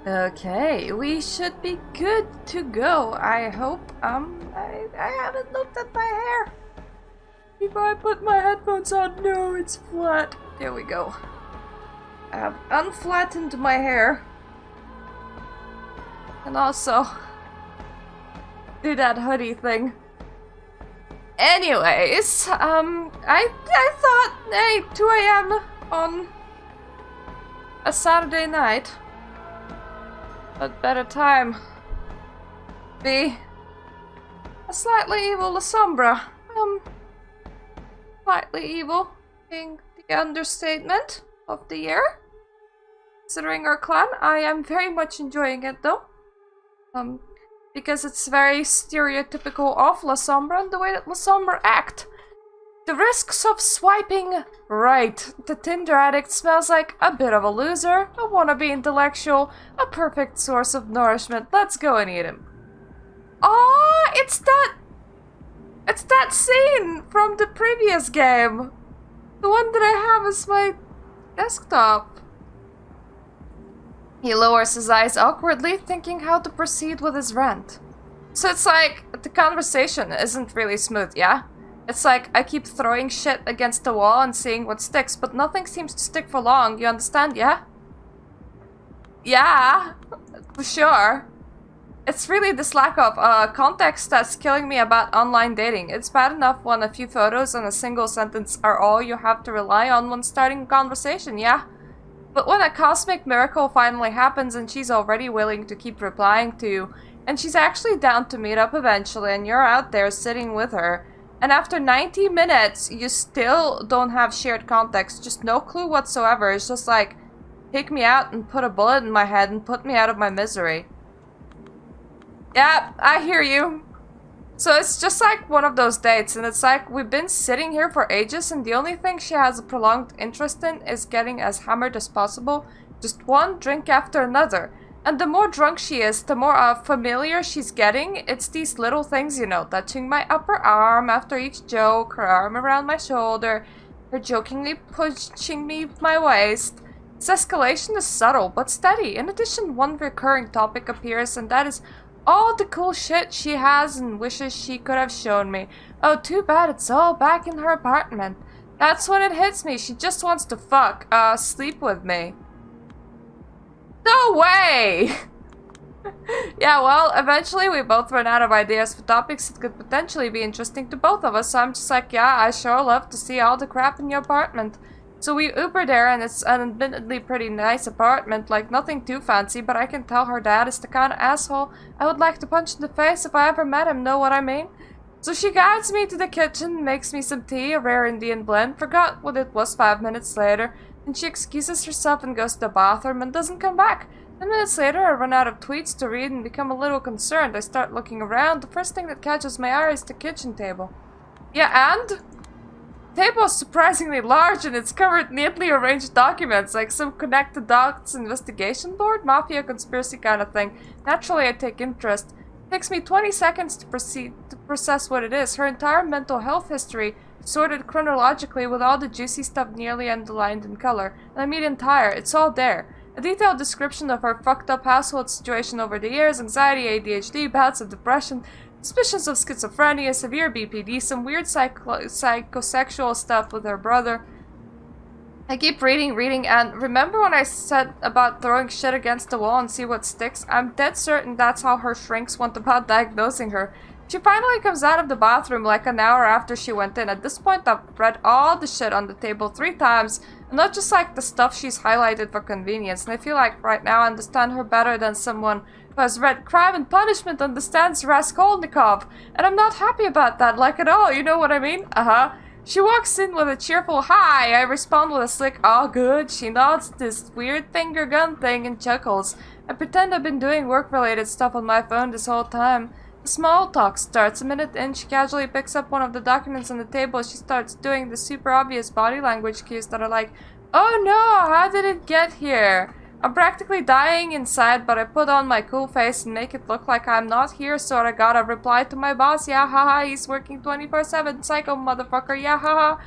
Okay, we should be good to go, I hope. I haven't looked at my hair. If I put my headphones on, no, it's flat. There we go. I have unflattened my hair. And also do that hoodie thing. Anyways, I thought, hey, 2 a.m. on a Saturday night. What better time? Be a slightly evil La Sombra. Slightly evil being the understatement of the year. Considering our clan, I am very much enjoying it though. Because it's very stereotypical of La Sombra and the way that La Sombra act. The risks of swiping right. The Tinder addict smells like a bit of a loser, a wannabe intellectual, a perfect source of nourishment. Let's go and eat him. Ah, it's that scene from the previous game. The one that I have as my desktop. He lowers his eyes awkwardly, thinking how to proceed with his rant. So it's like, the conversation isn't really smooth, yeah? It's like, I keep throwing shit against the wall and seeing what sticks, but nothing seems to stick for long, you understand, yeah? Yeah, for sure. It's really this lack of context that's killing me about online dating. It's bad enough when a few photos and a single sentence are all you have to rely on when starting a conversation, yeah? But when a cosmic miracle finally happens and she's already willing to keep replying to you, and she's actually down to meet up eventually, and you're out there sitting with her, and after 90 minutes, you still don't have shared context, just no clue whatsoever. It's just like, take me out and put a bullet in my head and put me out of my misery. Yeah, I hear you. So it's just like one of those dates, and it's like, we've been sitting here for ages, and the only thing she has a prolonged interest in is getting as hammered as possible, just one drink after another. And the more drunk she is, the more familiar she's getting. It's these little things, you know, touching my upper arm after each joke, her arm around my shoulder, her jokingly pushing me my waist. This escalation is subtle, but steady. In addition, one recurring topic appears, and that is all the cool shit she has and wishes she could have shown me. Oh, too bad it's all back in her apartment. That's when it hits me. She just wants to fuck, sleep with me. No way! Yeah, well, eventually we both run out of ideas for topics that could potentially be interesting to both of us, so I'm just like, yeah, I sure love to see all the crap in your apartment. So we Uber there, and it's an admittedly pretty nice apartment, like nothing too fancy, but I can tell her dad is the kind of asshole I would like to punch in the face if I ever met him, know what I mean? So she guides me to the kitchen, makes me some tea, a rare Indian blend, forgot what it was 5 minutes later, and she excuses herself and goes to the bathroom and doesn't come back. 10 minutes later, I run out of tweets to read and become a little concerned. I start looking around. The first thing that catches my eye is the kitchen table. Yeah, and? The table is surprisingly large and it's covered neatly arranged documents, like some connected dots investigation board, mafia conspiracy kind of thing. Naturally, I take interest. It takes me 20 seconds to proceed to process what it is. Her entire mental health history, sorted chronologically with all the juicy stuff nearly underlined in color. And I mean entire, it's all there. A detailed description of her fucked up household situation over the years, anxiety, ADHD, bouts of depression, suspicions of schizophrenia, severe BPD, some weird psychosexual stuff with her brother. I keep reading, and remember when I said about throwing shit against the wall and see what sticks? I'm dead certain that's how her shrinks went about diagnosing her. She finally comes out of the bathroom like an hour after she went in. At this point, I've read all the shit on the table 3 times, and not just like the stuff she's highlighted for convenience. And I feel like right now I understand her better than someone who has read Crime and Punishment understands Raskolnikov. And I'm not happy about that, like at all, you know what I mean? She walks in with a cheerful hi. I respond with a slick, "All good." She nods this weird finger gun thing and chuckles. I pretend I've been doing work-related stuff on my phone this whole time. The small talk starts. A minute in, she casually picks up one of the documents on the table. She starts doing the super obvious body language cues that are like, "Oh no, how did it get here?" I'm practically dying inside, but I put on my cool face and make it look like I'm not here, so I gotta reply to my boss, "Yeah, haha, he's working 24/7, psycho motherfucker, yeah, haha."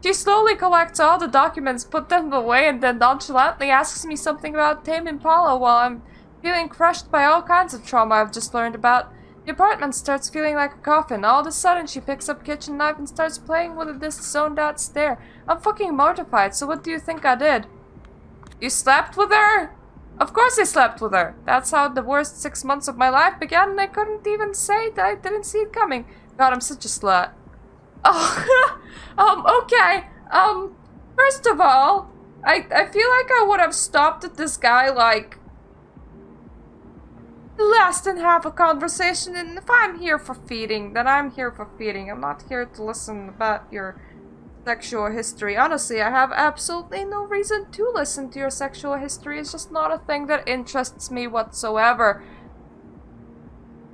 She slowly collects all the documents, put them away, and then nonchalantly asks me something about Tame Impala while I'm feeling crushed by all kinds of trauma I've just learned about. The apartment starts feeling like a coffin. All of a sudden, she picks up a kitchen knife and starts playing with this zoned-out stare. I'm fucking mortified, so what do you think I did? You slept with her? Of course I slept with her. That's how the worst 6 months of my life began, and I couldn't even say that I didn't see it coming. God, I'm such a slut. Oh, okay. First of all, I feel like I would have stopped at this guy, like, less than half a conversation, and if I'm here for feeding, then I'm here for feeding. I'm not here to listen about your sexual history. Honestly, I have absolutely no reason to listen to your sexual history. It's just not a thing that interests me whatsoever.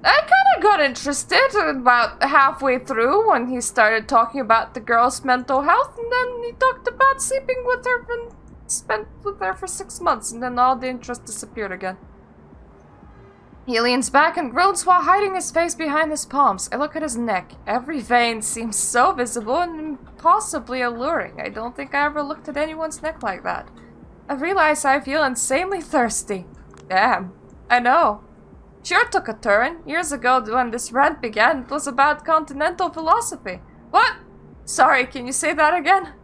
I kind of got interested about halfway through when he started talking about the girl's mental health, and then he talked about sleeping with her and spent with her for 6 months, and then all the interest disappeared again. He leans back and groans while hiding his face behind his palms. I look at his neck. Every vein seems so visible and impossibly alluring. I don't think I ever looked at anyone's neck like that. I realize I feel insanely thirsty. Damn. I know. Sure took a turn. Years ago when this rant began, it was about continental philosophy. What? Sorry, can you say that again?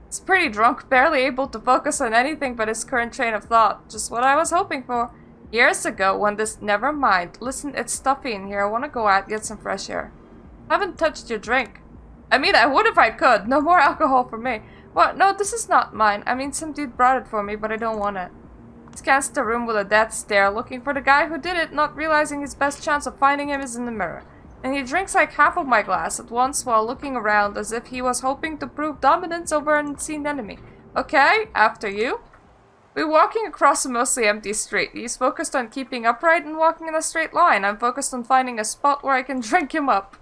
He's pretty drunk, barely able to focus on anything but his current train of thought. Just what I was hoping for. Years ago, when this— never mind. Listen, it's stuffy in here. I want to go out, get some fresh air. Haven't touched your drink. I mean, I would if I could. No more alcohol for me. What? No, this is not mine. I mean, some dude brought it for me, but I don't want it. Scans the room with a death stare, looking for the guy who did it, not realizing his best chance of finding him is in the mirror. And he drinks like half of my glass at once while looking around as if he was hoping to prove dominance over an unseen enemy. Okay, after you. We're walking across a mostly empty street. He's focused on keeping upright and walking in a straight line. I'm focused on finding a spot where I can drink him up.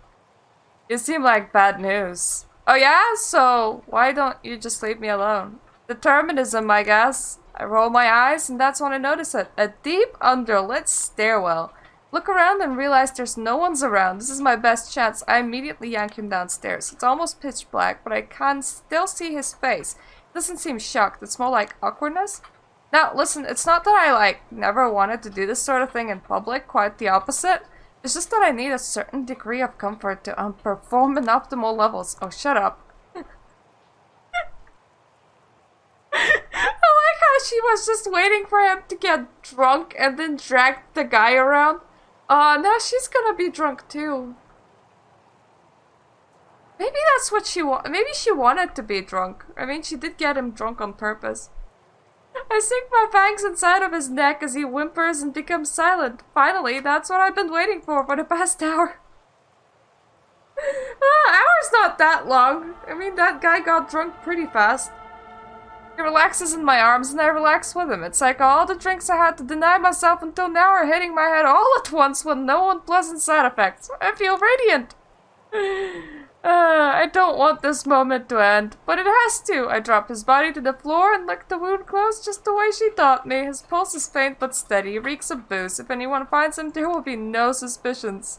You seem like bad news. Oh yeah? So why don't you just leave me alone? Determinism, I guess. I roll my eyes and that's when I notice it. A deep underlit stairwell. Look around and realize there's no one's around. This is my best chance. I immediately yank him downstairs. It's almost pitch black, but I can still see his face. It doesn't seem shocked. It's more like awkwardness. Now, listen, it's not that I, like, never wanted to do this sort of thing in public, quite the opposite. It's just that I need a certain degree of comfort to perform in optimal levels. Oh, shut up. I like how she was just waiting for him to get drunk and then dragged the guy around. Now she's gonna be drunk too. Maybe that's what maybe she wanted to be drunk. I mean, she did get him drunk on purpose. I sink my fangs inside of his neck as he whimpers and becomes silent. Finally, that's what I've been waiting for the past hour. Hour's not that long. I mean, that guy got drunk pretty fast. He relaxes in my arms and I relax with him. It's like all the drinks I had to deny myself until now are hitting my head all at once with no unpleasant side effects. I feel radiant. I don't want this moment to end, but it has to. I drop his body to the floor and lick the wound closed just the way she taught me. His pulse is faint but steady. He reeks of booze. If anyone finds him, there will be no suspicions.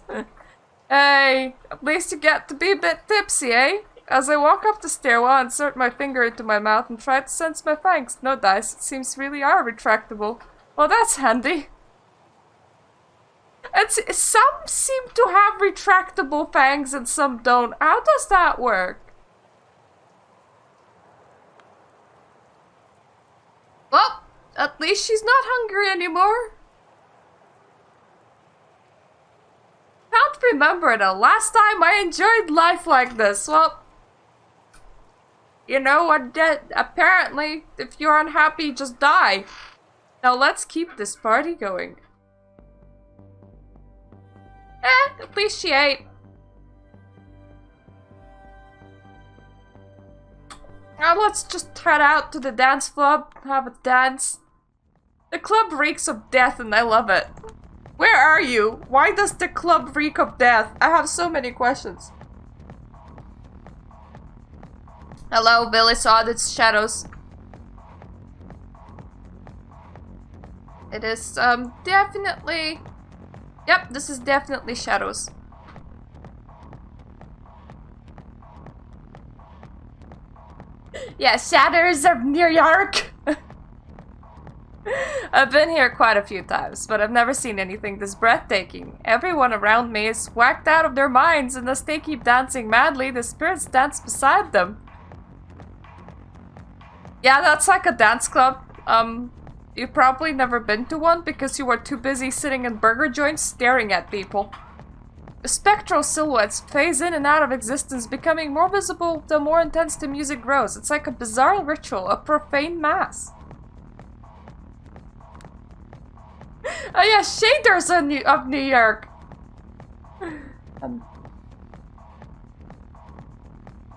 Hey, at least you get to be a bit tipsy, eh? As I walk up the stairwell, I insert my finger into my mouth and try to sense my fangs. No dice. It seems really are retractable. Well, that's handy. Some seem to have retractable fangs and some don't. How does that work? Well, at least she's not hungry anymore. Can't remember the last time I enjoyed life like this. Well, you know what? Apparently, if you're unhappy, just die. Now let's keep this party going. At least she ate. Now let's just head out to the dance club, have a dance. The club reeks of death and I love it. Where are you? Why does the club reek of death? I have so many questions. Hello, Billy saw its shadows. It is, definitely... Yep, this is definitely shadows. Yeah, shadows of New York. I've been here quite a few times, but I've never seen anything this breathtaking. Everyone around me is whacked out of their minds, and as they keep dancing madly, the spirits dance beside them. Yeah, that's like a dance club. You've probably never been to one because you were too busy sitting in burger joints staring at people. The spectral silhouettes phase in and out of existence, becoming more visible the more intense the music grows. It's like a bizarre ritual, a profane mass. Oh yeah, shaders of New York.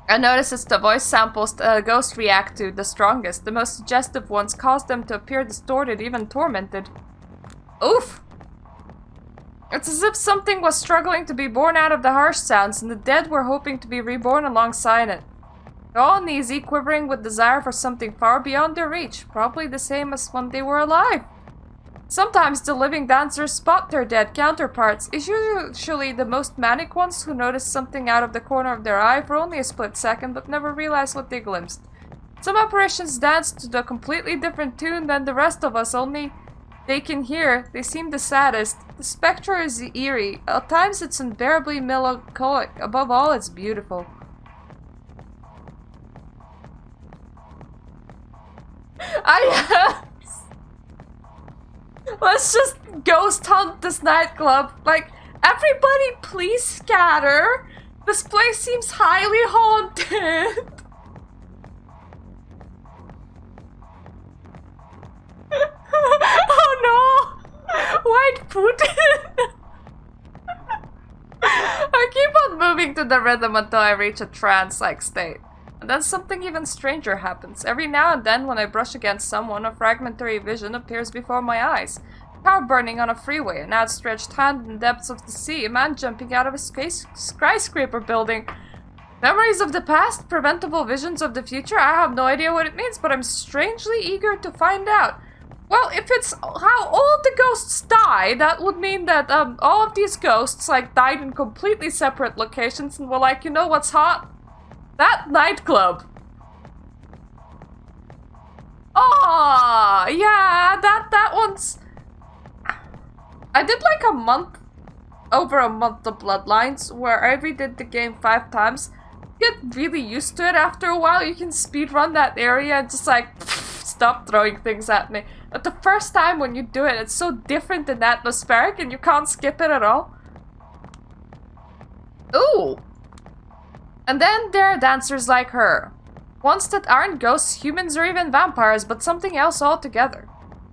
I notice it's the voice samples ghosts react to the strongest. The most suggestive ones cause them to appear distorted, even tormented. Oof! It's as if something was struggling to be born out of the harsh sounds, and the dead were hoping to be reborn alongside it. They're all uneasy, quivering with desire for something far beyond their reach, probably the same as when they were alive. Sometimes the living dancers spot their dead counterparts. It's usually the most manic ones who notice something out of the corner of their eye for only a split second, but never realize what they glimpsed. Some apparitions dance to a completely different tune than the rest of us, only they can hear. They seem the saddest. The spectre is eerie. At times it's unbearably melancholic. Above all, it's beautiful. Let's just ghost hunt this nightclub. Like, everybody please scatter. This place seems highly haunted. Oh no! White Putin! I keep on moving to the rhythm until I reach a trance-like state. And then something even stranger happens. Every now and then when I brush against someone, a fragmentary vision appears before my eyes. A car burning on a freeway, an outstretched hand in the depths of the sea, a man jumping out of a skyscraper building. Memories of the past, preventable visions of the future, I have no idea what it means, but I'm strangely eager to find out. Well, if it's how all the ghosts die, that would mean that all of these ghosts like died in completely separate locations and were like, you know what's hot? That nightclub. Oh, yeah, that one's... I did like over a month of Bloodlines, where I redid the game 5 times. You get really used to it after a while. You can speedrun that area and just like, stop throwing things at me. But the first time when you do it, it's so different and atmospheric and you can't skip it at all. Ooh! And then there are dancers like her. Ones that aren't ghosts, humans, or even vampires, but something else altogether.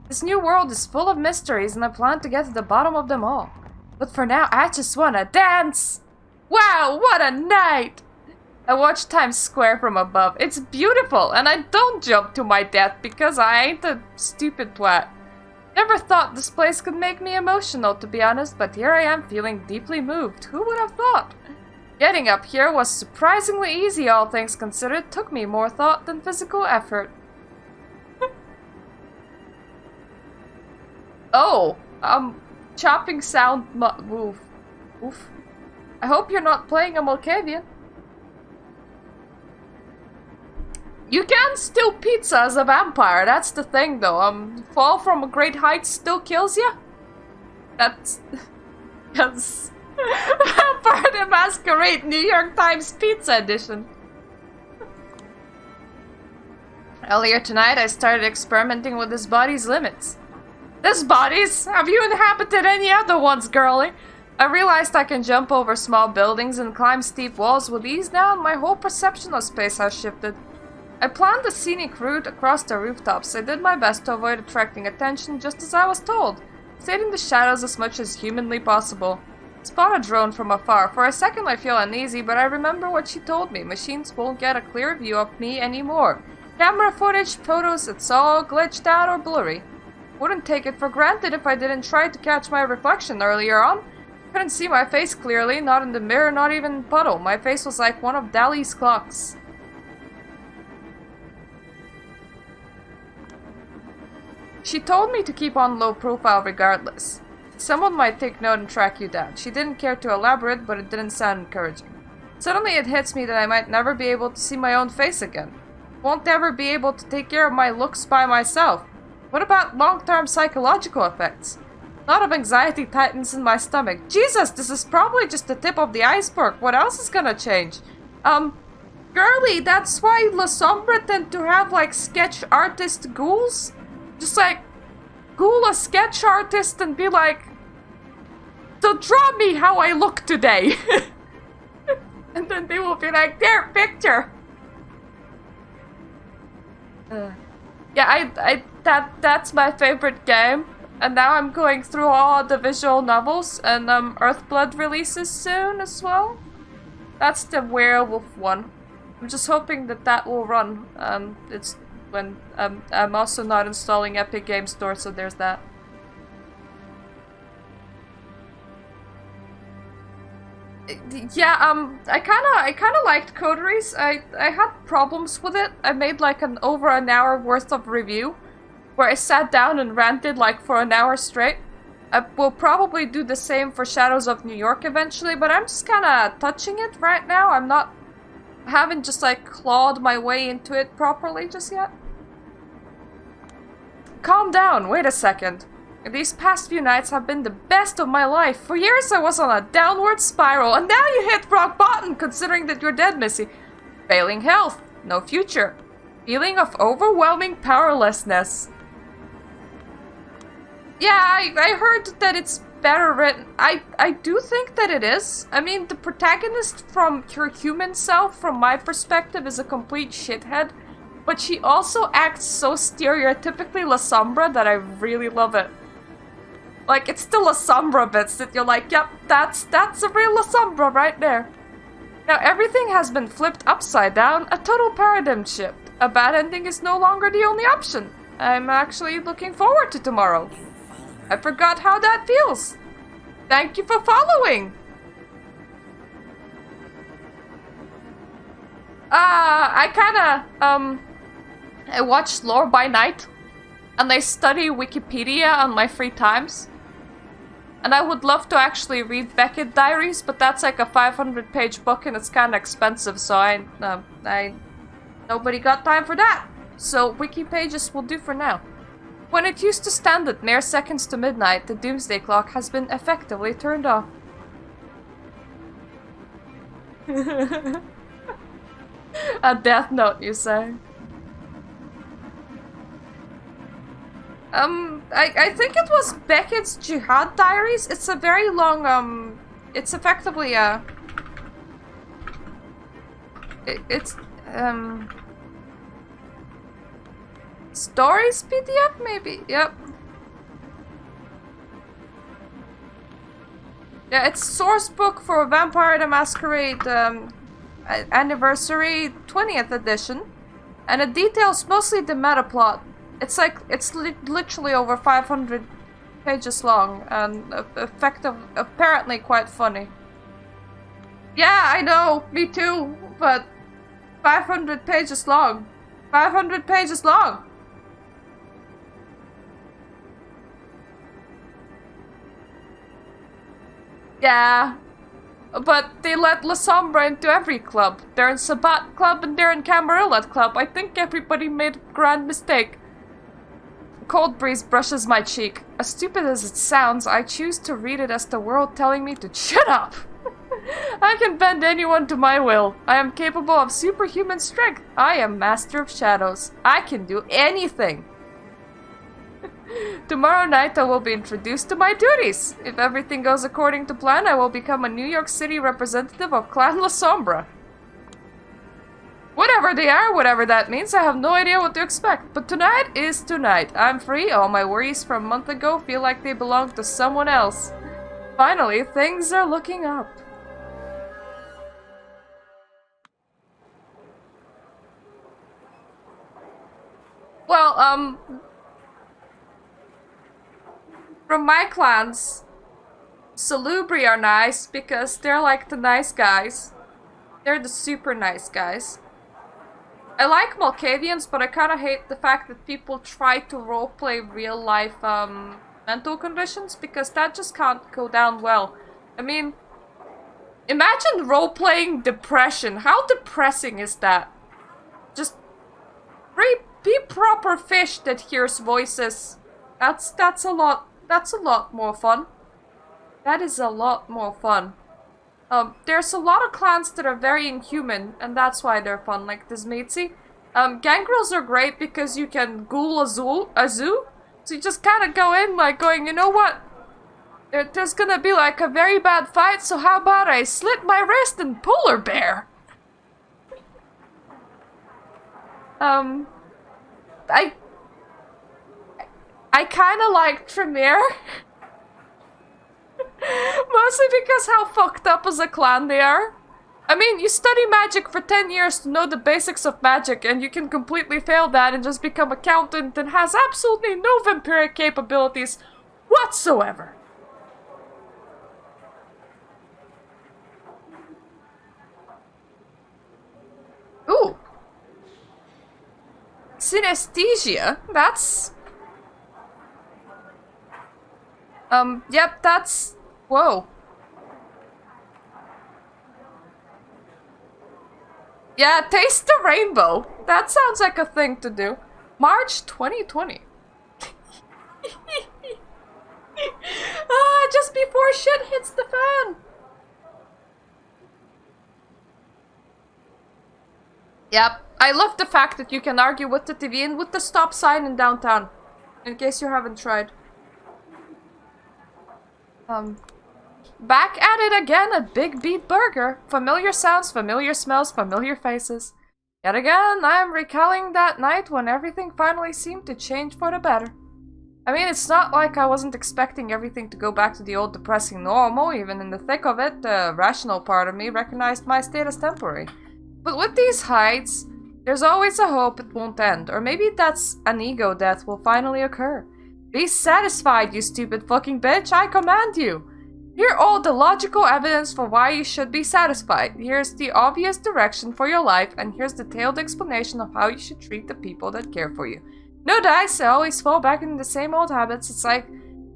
This new world is full of mysteries and I plan to get to the bottom of them all. But for now, I just wanna dance! Wow, what a night! I watch Times Square from above. It's beautiful, and I don't jump to my death because I ain't a stupid twat. Never thought this place could make me emotional, to be honest, but here I am feeling deeply moved. Who would have thought? Getting up here was surprisingly easy, all things considered. Took me more thought than physical effort. Oh, chopping sound woof. Oof. I hope you're not playing a Malkavian. You can steal pizza as a vampire, that's the thing though. Fall from a great height still kills you? That's... Yes. Vampire the Masquerade, New York Times Pizza Edition. Earlier tonight I started experimenting with this body's limits. This body's? Have you inhabited any other ones, girlie? I realized I can jump over small buildings and climb steep walls with ease now, and my whole perception of space has shifted. I planned a scenic route across the rooftops. I did my best to avoid attracting attention, just as I was told. Stayed in the shadows as much as humanly possible. Spot a drone from afar. For a second I feel uneasy, but I remember what she told me. Machines won't get a clear view of me anymore. Camera footage, photos, it's all glitched out or blurry. Wouldn't take it for granted if I didn't try to catch my reflection earlier on. Couldn't see my face clearly, not in the mirror, not even in puddle. My face was like one of Dali's clocks. She told me to keep on low profile regardless. Someone might take note and track you down. She didn't care to elaborate, but it didn't sound encouraging. Suddenly it hits me that I might never be able to see my own face again. Won't ever be able to take care of my looks by myself. What about long-term psychological effects? A lot of anxiety tightens in my stomach. Jesus, this is probably just the tip of the iceberg. What else is gonna change? Girly, that's why La Sombra tend to have, like, sketch artist ghouls. Just, like, ghoul a sketch artist and be like, so draw me how I look today. And then they will be like, there, picture. Yeah, that's my favorite game. And now I'm going through all the visual novels, and Earthblood releases soon as well. That's the werewolf one. I'm just hoping that that will run. It's when I'm also not installing Epic Game Store, so there's that. Yeah, I kinda liked Coteries. I had problems with it. I made like over an hour worth of review, where I sat down and ranted like for an hour straight. I will probably do the same for Shadows of New York eventually, but I'm just kinda touching it right now. I haven't just like clawed my way into it properly just yet. Calm down, wait a second. These past few nights have been the best of my life. For years I was on a downward spiral, and now you hit rock bottom considering that you're dead, Missy. Failing health, no future. Feeling of overwhelming powerlessness. Yeah, I heard that it's better written. I do think that it is. I mean, the protagonist from her human self, from my perspective, is a complete shithead. But she also acts so stereotypically La Sombra that I really love it. Like, it's still La Sombra bits that you're like, yep, that's a real La Sombra right there. Now, everything has been flipped upside down, a total paradigm shift. A bad ending is no longer the only option. I'm actually looking forward to tomorrow. I forgot how that feels. Thank you for following. I watch Lore by Night, and I study Wikipedia on my free times. And I would love to actually read Beckett Diaries, but that's like a 500-page book and it's kind of expensive, so nobody got time for that. So Wiki pages will do for now. When it used to stand at mere seconds to midnight, the doomsday clock has been effectively turned off. A death note, you say? I think it was Beckett's Jihad Diaries. It's a very long, it's effectively a... Stories PDF, maybe? Yep. Yeah, it's source book for Vampire the Masquerade, Anniversary 20th edition. And it details mostly the meta plot. It's like, it's literally over 500 pages long and effective, apparently quite funny. Yeah, I know, me too, but 500 pages long. 500 pages long! Yeah, but they let La Sombra into every club. They're in Sabat Club and they're in Camarilla Club. I think everybody made a grand mistake. Cold breeze brushes my cheek. As stupid as it sounds, I choose to read it as the world telling me to shut up. I can bend anyone to my will. I am capable of superhuman strength. I am master of shadows. I can do anything. Tomorrow night I will be introduced to my duties. If everything goes according to plan, I will become a New York City representative of Clan La Sombra. Whatever they are, whatever that means, I have no idea what to expect. But tonight is tonight. I'm free. All my worries from a month ago feel like they belong to someone else. Finally, things are looking up. Well, from my clans, Salubri are nice because they're like the nice guys. They're the super nice guys. I like Malkavians, but I kind of hate the fact that people try to roleplay real life mental conditions because that just can't go down well. I mean, imagine roleplaying depression. How depressing is that? Just be proper fish that hears voices. That's a lot more fun. That is a lot more fun. There's a lot of clans that are very inhuman, and that's why they're fun, like this Mitzi. Gangrels are great because you can ghoul a zoo. So you just kind of go in like going, you know what? There's gonna be like a very bad fight, so how about I slit my wrist and polar bear? I kind of like Tremere. Mostly because how fucked up as a clan they are. I mean, you study magic for 10 years to know the basics of magic, and you can completely fail that and just become accountant and has absolutely no vampiric capabilities whatsoever. Ooh. Synesthesia? That's... Yep, that's... Whoa. Yeah, taste the rainbow. That sounds like a thing to do. March 2020. Just before shit hits the fan. Yep, I love the fact that you can argue with the TV and with the stop sign in downtown. In case you haven't tried. Back at it again at Big Beat Burger. Familiar sounds, familiar smells, familiar faces. Yet again, I am recalling that night when everything finally seemed to change for the better. I mean, it's not like I wasn't expecting everything to go back to the old depressing normal. Even in the thick of it, the rational part of me recognized my state as temporary. But with these heights, there's always a hope it won't end. Or maybe that's an ego death will finally occur. Be satisfied, you stupid fucking bitch, I command you! Hear all the logical evidence for why you should be satisfied. Here's the obvious direction for your life, and here's the detailed explanation of how you should treat the people that care for you. No dice, I always fall back into the same old habits. It's like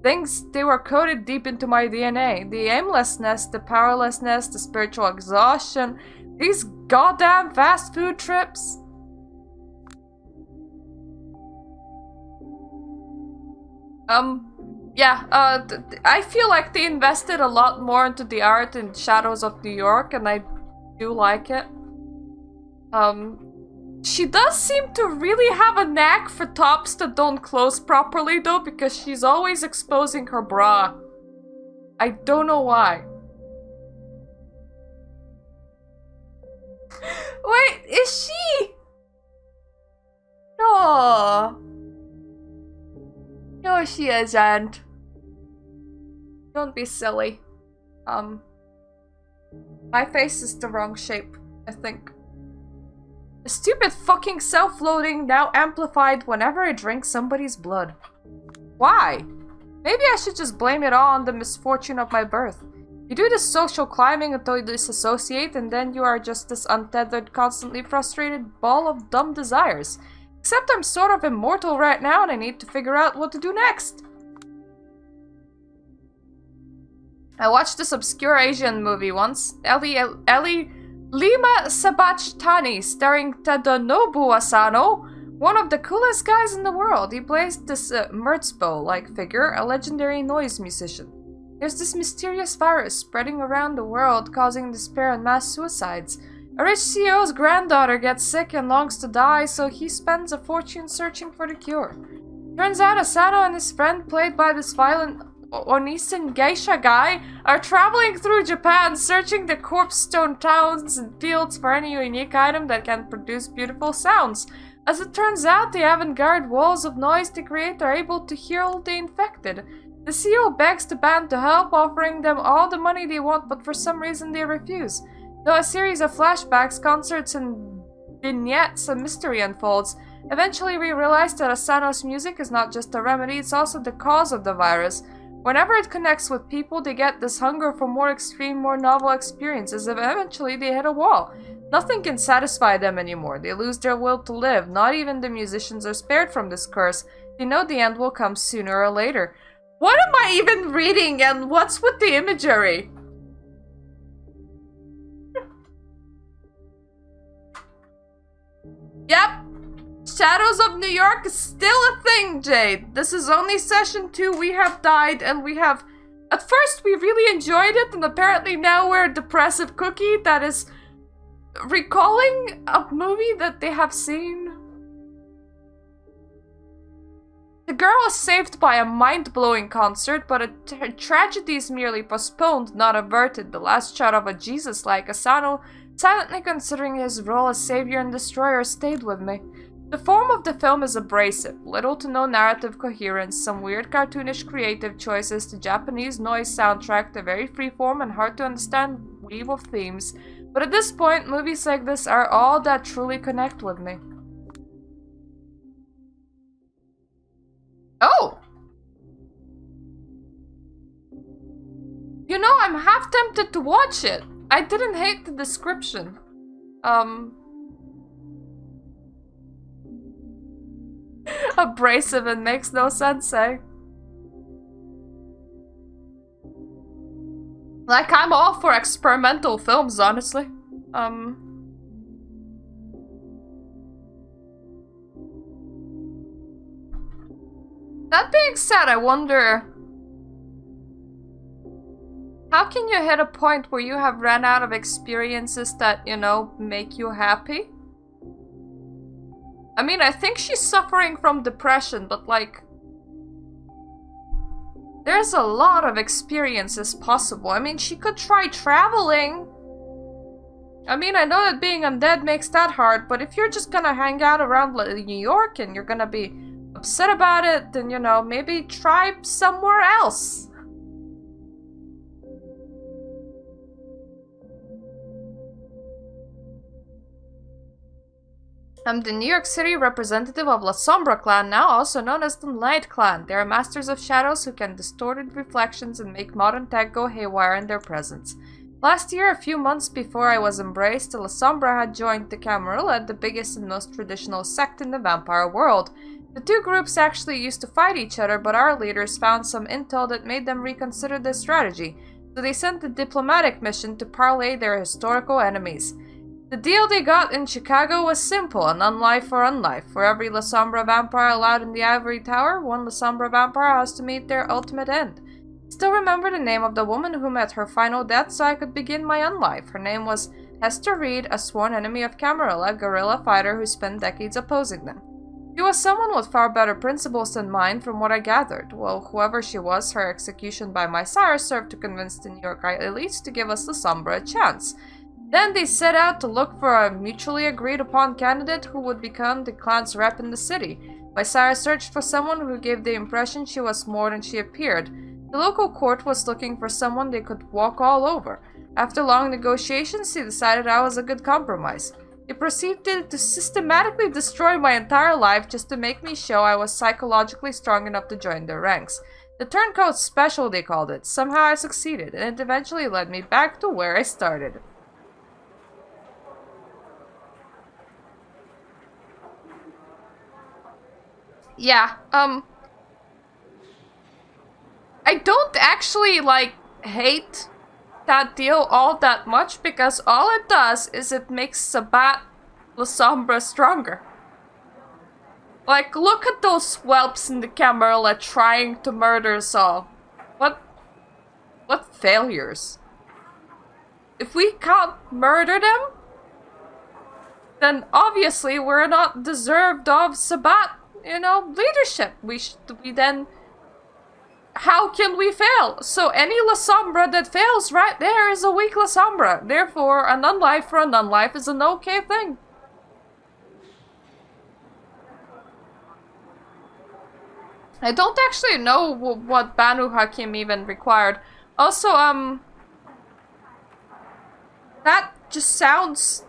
things, they were coded deep into my DNA. The aimlessness, the powerlessness, the spiritual exhaustion, these goddamn fast food trips. Yeah, I feel like they invested a lot more into the art in Shadows of New York, and I do like it. She does seem to really have a knack for tops that don't close properly, though, because she's always exposing her bra. I don't know why. Wait, is she? No. No, she isn't. Don't be silly. My face is the wrong shape, I think. The stupid fucking self-loathing now amplified whenever I drink somebody's blood. Why? Maybe I should just blame it all on the misfortune of my birth. You do this social climbing until you disassociate, and then you are just this untethered, constantly frustrated ball of dumb desires. Except I'm sort of immortal right now and I need to figure out what to do next. I watched this obscure Asian movie once. Lima Sabachtani, starring Tadanobu Asano, one of the coolest guys in the world. He plays this Merzbow-like figure, a legendary noise musician. There's this mysterious virus spreading around the world, causing despair and mass suicides. A rich CEO's granddaughter gets sick and longs to die, so he spends a fortune searching for the cure. Turns out Asano and his friend, played by this violent Onisin geisha guy, are traveling through Japan, searching the corpse-stone towns and fields for any unique item that can produce beautiful sounds. As it turns out, the avant-garde walls of noise they create are able to heal the infected. The CEO begs the band to help, offering them all the money they want, but for some reason they refuse. Though a series of flashbacks, concerts, and vignettes, a mystery unfolds. Eventually we realize that Asano's music is not just a remedy, it's also the cause of the virus. Whenever it connects with people, they get this hunger for more extreme, more novel experiences, and eventually they hit a wall. Nothing can satisfy them anymore. They lose their will to live. Not even the musicians are spared from this curse. They know the end will come sooner or later. What am I even reading, and what's with the imagery? Yep. Shadows of New York is still a thing, Jade. This is only session 2. We have died and we have... At first, we really enjoyed it, and apparently now we're a depressive cookie that is recalling a movie that they have seen. The girl is saved by a mind-blowing concert, but a tragedy is merely postponed, not averted. The last shot of a Jesus-like Asano, silently considering his role as savior and destroyer, stayed with me. The form of the film is abrasive, little to no narrative coherence, some weird cartoonish creative choices, the Japanese noise soundtrack, the very freeform and hard to understand weave of themes. But at this point, movies like this are all that truly connect with me. Oh! You know, I'm half tempted to watch it. I didn't hate the description. Abrasive and makes no sense, eh? Like, I'm all for experimental films, honestly. That being said, I wonder... How can you hit a point where you have ran out of experiences that, you know, make you happy? I mean, I think she's suffering from depression, but like... There's a lot of experiences possible. I mean, she could try traveling. I mean, I know that being undead makes that hard, but if you're just gonna hang out around New York and you're gonna be upset about it, then, you know, maybe try somewhere else. I'm the New York City representative of La Sombra clan, now also known as the Night clan. They are masters of shadows who can distort reflections and make modern tech go haywire in their presence. Last year, a few months before I was embraced, the La Sombra had joined the Camarilla, the biggest and most traditional sect in the vampire world. The two groups actually used to fight each other, but our leaders found some intel that made them reconsider their strategy, so they sent a diplomatic mission to parley their historical enemies. The deal they got in Chicago was simple, an unlife for unlife. For every La Sombra vampire allowed in the Ivory Tower, one La Sombra vampire has to meet their ultimate end. Still remember the name of the woman who met her final death so I could begin my unlife. Her name was Hester Reed, a sworn enemy of Camarilla, a guerrilla fighter who spent decades opposing them. She was someone with far better principles than mine from what I gathered. Well, whoever she was, her execution by my sire served to convince the New York elites to give us La Sombra a chance. Then they set out to look for a mutually agreed upon candidate who would become the clan's rep in the city. My sire searched for someone who gave the impression she was more than she appeared. The local court was looking for someone they could walk all over. After long negotiations, they decided I was a good compromise. They proceeded to systematically destroy my entire life just to make me show I was psychologically strong enough to join their ranks. The turncoat special, they called it. Somehow I succeeded, and it eventually led me back to where I started. Yeah, I don't actually, like, hate that deal all that much, because all it does is it makes Sabat La Sombra stronger. Like, look at those whelps in the Camarilla trying to murder us all. What failures. If we can't murder them, then obviously we're not deserved of Sabat, you know, leadership. We then... How can we fail? So any La Sombra that fails right there is a weak La Sombra. Therefore, an unlife for an unlife is an okay thing. I don't actually know what Banu Hakim even required. Also, that just sounds...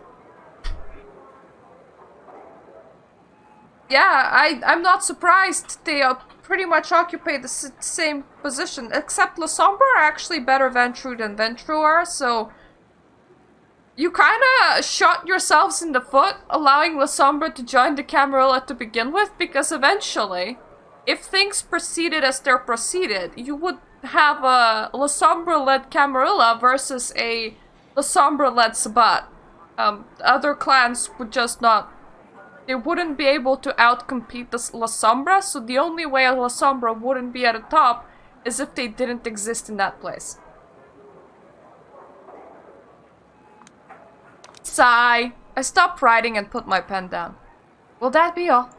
Yeah, I'm not surprised they pretty much occupy the same position, except La Sombra are actually better Ventru than Ventru are, so... You kinda shot yourselves in the foot, allowing La Sombra to join the Camarilla to begin with, because eventually, if things proceeded as they're proceeded, you would have a La Sombra-led Camarilla versus a La Sombra-led Sabat. Other clans would just not they wouldn't be able to outcompete the La Sombra, so the only way La Sombra wouldn't be at the top is if they didn't exist in that place. Sigh. I stopped writing and put my pen down. Will that be all?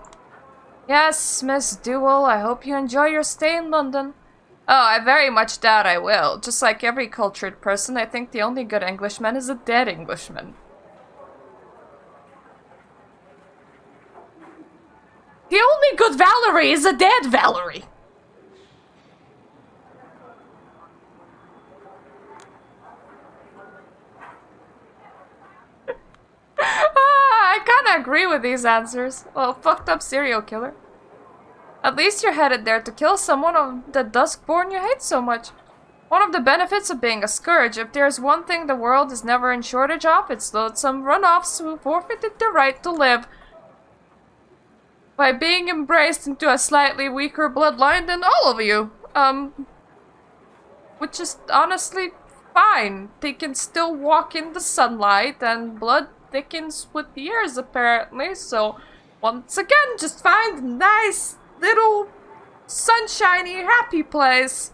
Yes, Miss Dewell, I hope you enjoy your stay in London. Oh, I very much doubt I will. Just like every cultured person, I think the only good Englishman is a dead Englishman. The only good Valerie is a dead Valerie! I kinda agree with these answers. Well, fucked up serial killer. At least you're headed there to kill someone of the Duskborn you hate so much. One of the benefits of being a scourge, if there's one thing the world is never in shortage of, it's loathsome runoffs who forfeited the right to live by being embraced into a slightly weaker bloodline than all of you. Which is honestly fine. They can still walk in the sunlight and blood thickens with years apparently, so once again, just find a nice little sunshiny happy place.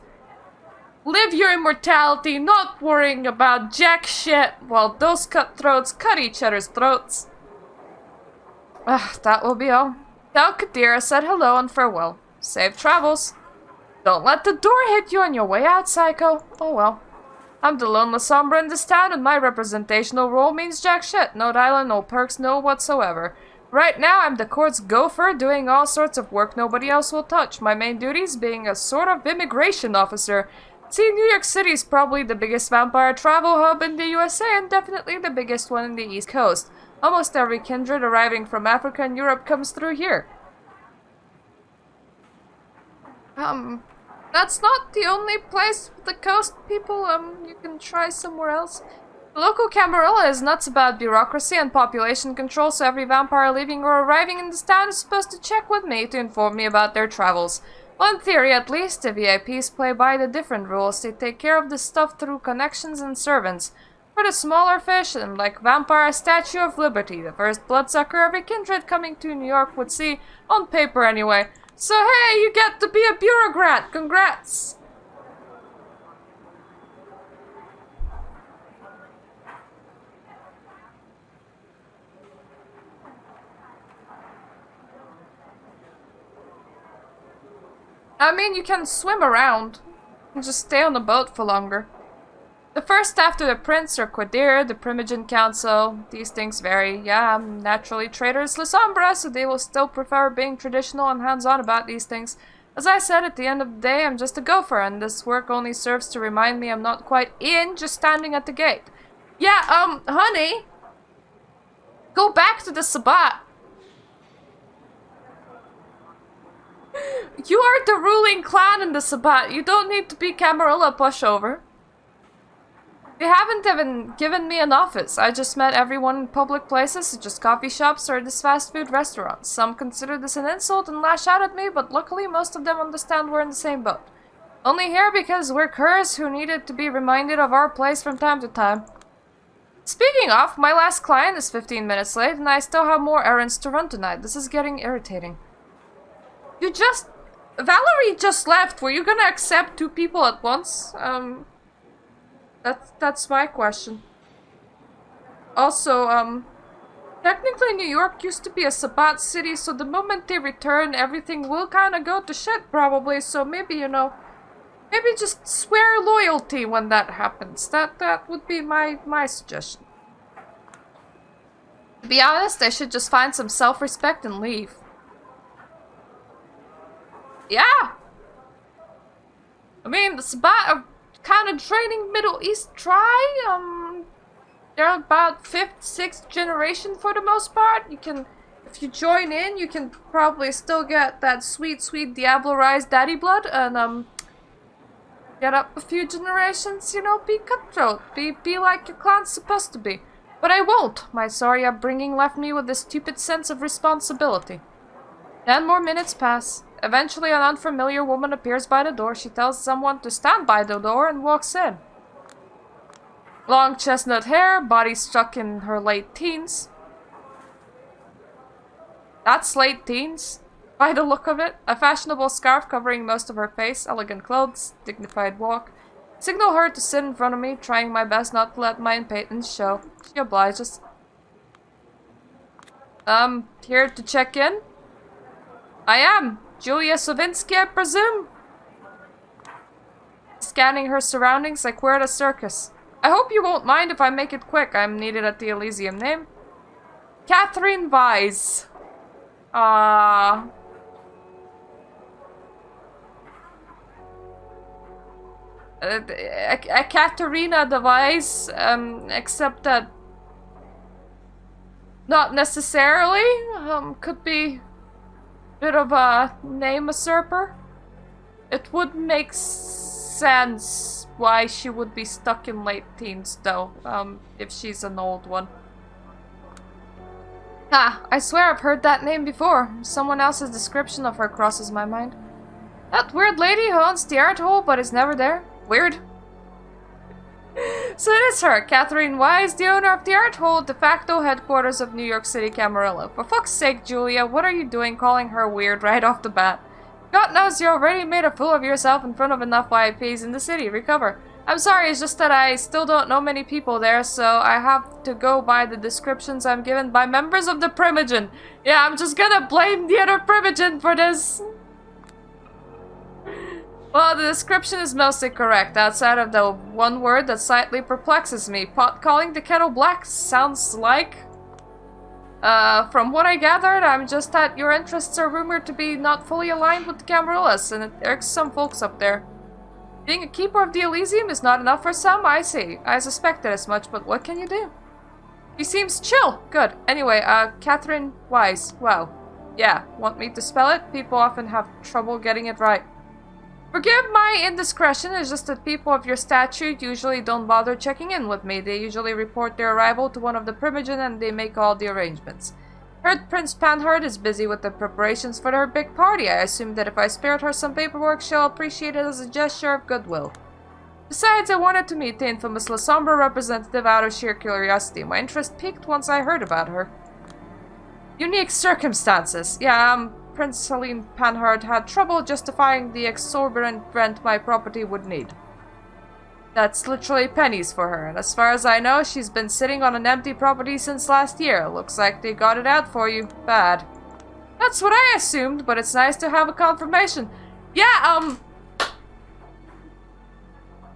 Live your immortality, not worrying about jack shit while those cutthroats cut each other's throats. That will be all. Tell Kadira said hello and farewell. Safe travels. Don't let the door hit you on your way out, Psycho. Oh well. I'm the lone La Sombra in this town, and my representational role means jack shit. No dialogue, no perks, no whatsoever. Right now, I'm the court's gopher, doing all sorts of work nobody else will touch. My main duties being a sort of immigration officer. See, New York City is probably the biggest vampire travel hub in the USA, and definitely the biggest one in the East Coast. Almost every kindred arriving from Africa and Europe comes through here. That's not the only place with the coast people, you can try somewhere else. The local Camarilla is nuts about bureaucracy and population control, so every vampire leaving or arriving in this town is supposed to check with me to inform me about their travels. Well, in theory at least, the VIPs play by the different rules. They take care of this stuff through connections and servants. For the smaller fish, I'm like Vampire Statue of Liberty, the first bloodsucker every kindred coming to New York would see, on paper anyway. So hey, you get to be a bureaucrat! Congrats! I mean, you can swim around and just stay on the boat for longer. The first after the Prince or Quadir, the Primogen Council, these things vary. Yeah, I'm naturally traitors La Sombra, so they will still prefer being traditional and hands-on about these things. As I said, at the end of the day, I'm just a gopher, and this work only serves to remind me I'm not quite in, just standing at the gate. Yeah, honey, go back to the Sabbat. You are the ruling clan in the Sabbat. You don't need to be Camarilla pushover. They haven't even given me an office. I just met everyone in public places, such as coffee shops or this fast food restaurant. Some consider this an insult and lash out at me, but luckily most of them understand we're in the same boat. Only here because we're curs who needed to be reminded of our place from time to time. Speaking of, my last client is 15 minutes late, and I still have more errands to run tonight. This is getting irritating. Valerie just left. Were you gonna accept 2 people at once? That's my question. Also, technically New York used to be a Sabbat city, so the moment they return, everything will kinda go to shit probably, so maybe, you know, maybe just swear loyalty when that happens. That would be my suggestion. To be honest, I should just find some self-respect and leave. Yeah! I mean, the Sabbat are kind of draining Middle East dry. They're about 5th, 6th generation for the most part. You can, if you join in, you can probably still get that sweet, sweet Diablo-rized daddy blood and, get up a few generations, you know, be cutthroat, be like your clan's supposed to be. But I won't. My sorry upbringing left me with a stupid sense of responsibility. 10 more minutes pass. Eventually, an unfamiliar woman appears by the door. She tells someone to stand by the door and walks in. Long chestnut hair, body struck in her late teens. That's late teens. By the look of it, a fashionable scarf covering most of her face, elegant clothes, dignified walk. Signal her to sit in front of me, trying my best not to let my impatience show. She obliges. Here to check in? I am. Julia Savinsky, I presume? Scanning her surroundings like we're at a circus. I hope you won't mind if I make it quick. I'm needed at the Elysium. Name? Catherine Weiss. A Katerina device, except that not necessarily, could be a bit of a name usurper. It would make sense why she would be stuck in late teens, though, if she's an old one. Ah, I swear I've heard that name before. Someone else's description of her crosses my mind. That weird lady who owns the art hole but is never there. Weird. So it is her, Catherine Wise, the owner of the art hole, de facto headquarters of New York City Camarilla. For fuck's sake, Julia, what are you doing calling her weird right off the bat? God knows you already made a fool of yourself in front of enough VIPs in the city. Recover. I'm sorry, it's just that I still don't know many people there, so I have to go by the descriptions I'm given by members of the Primogen. Yeah, I'm just gonna blame the other Primogen for this. Well, the description is mostly correct, outside of the one word that slightly perplexes me. Pot calling the kettle black sounds like... from what I gathered, I'm just that your interests are rumored to be not fully aligned with the Camarillas, and it irks some folks up there. Being a keeper of the Elysium is not enough for some, I see. I suspected as much, but what can you do? He seems chill. Good. Anyway, Catherine Wise. Wow. Yeah, want me to spell it? People often have trouble getting it right. Forgive my indiscretion, it's just that people of your stature usually don't bother checking in with me. They usually report their arrival to one of the Primogen and they make all the arrangements. Heard Prince Panhard is busy with the preparations for her big party. I assume that if I spared her some paperwork, she'll appreciate it as a gesture of goodwill. Besides, I wanted to meet the infamous La Sombra representative out of sheer curiosity. My interest peaked once I heard about her. Unique circumstances. Yeah, Prince Celine Panhard had trouble justifying the exorbitant rent my property would need. That's literally pennies for her, and as far as I know, she's been sitting on an empty property since last year. Looks like they got it out for you. Bad. That's what I assumed, but it's nice to have a confirmation. Yeah,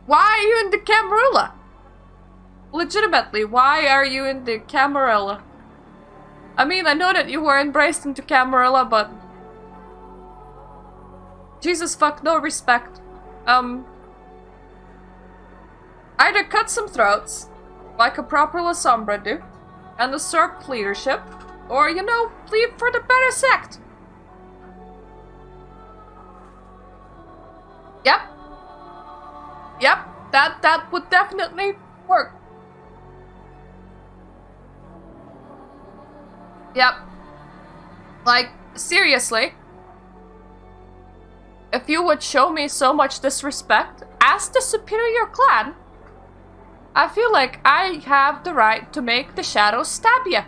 why are you in the Camarilla? Legitimately, why are you in the Camarilla? I mean, I know that you were embraced into Camarilla, but... Jesus fuck, no respect. Either cut some throats, like a proper La Sombra do, and usurp leadership, or, you know, leave for the better sect. Yep. Yep, that would definitely work. Yep. Like, seriously. If you would show me so much disrespect as the superior clan, I feel like I have the right to make the shadows stab you.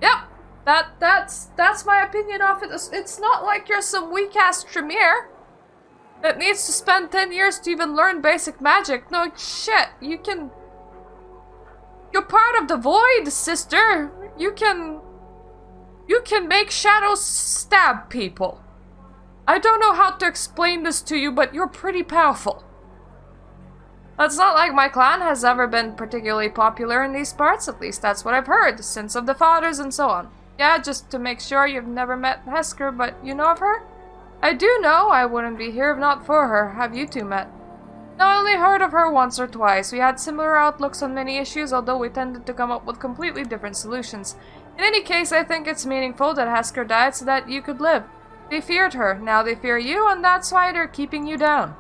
Yep, that's my opinion of it. It's not like you're some weak-ass Tremere that needs to spend 10 years to even learn basic magic. No, shit, you're part of the void, sister. You can make shadows stab people. I don't know how to explain this to you, but you're pretty powerful. It's not like my clan has ever been particularly popular in these parts, at least that's what I've heard, Sins of the Fathers and so on. Yeah, just to make sure you've never met Hesker, but you know of her? I do know, I wouldn't be here if not for her. Have you two met? No, I only heard of her once or twice. We had similar outlooks on many issues, although we tended to come up with completely different solutions. In any case, I think it's meaningful that Hesker died so that you could live. They feared her, now they fear you, and that's why they're keeping you down.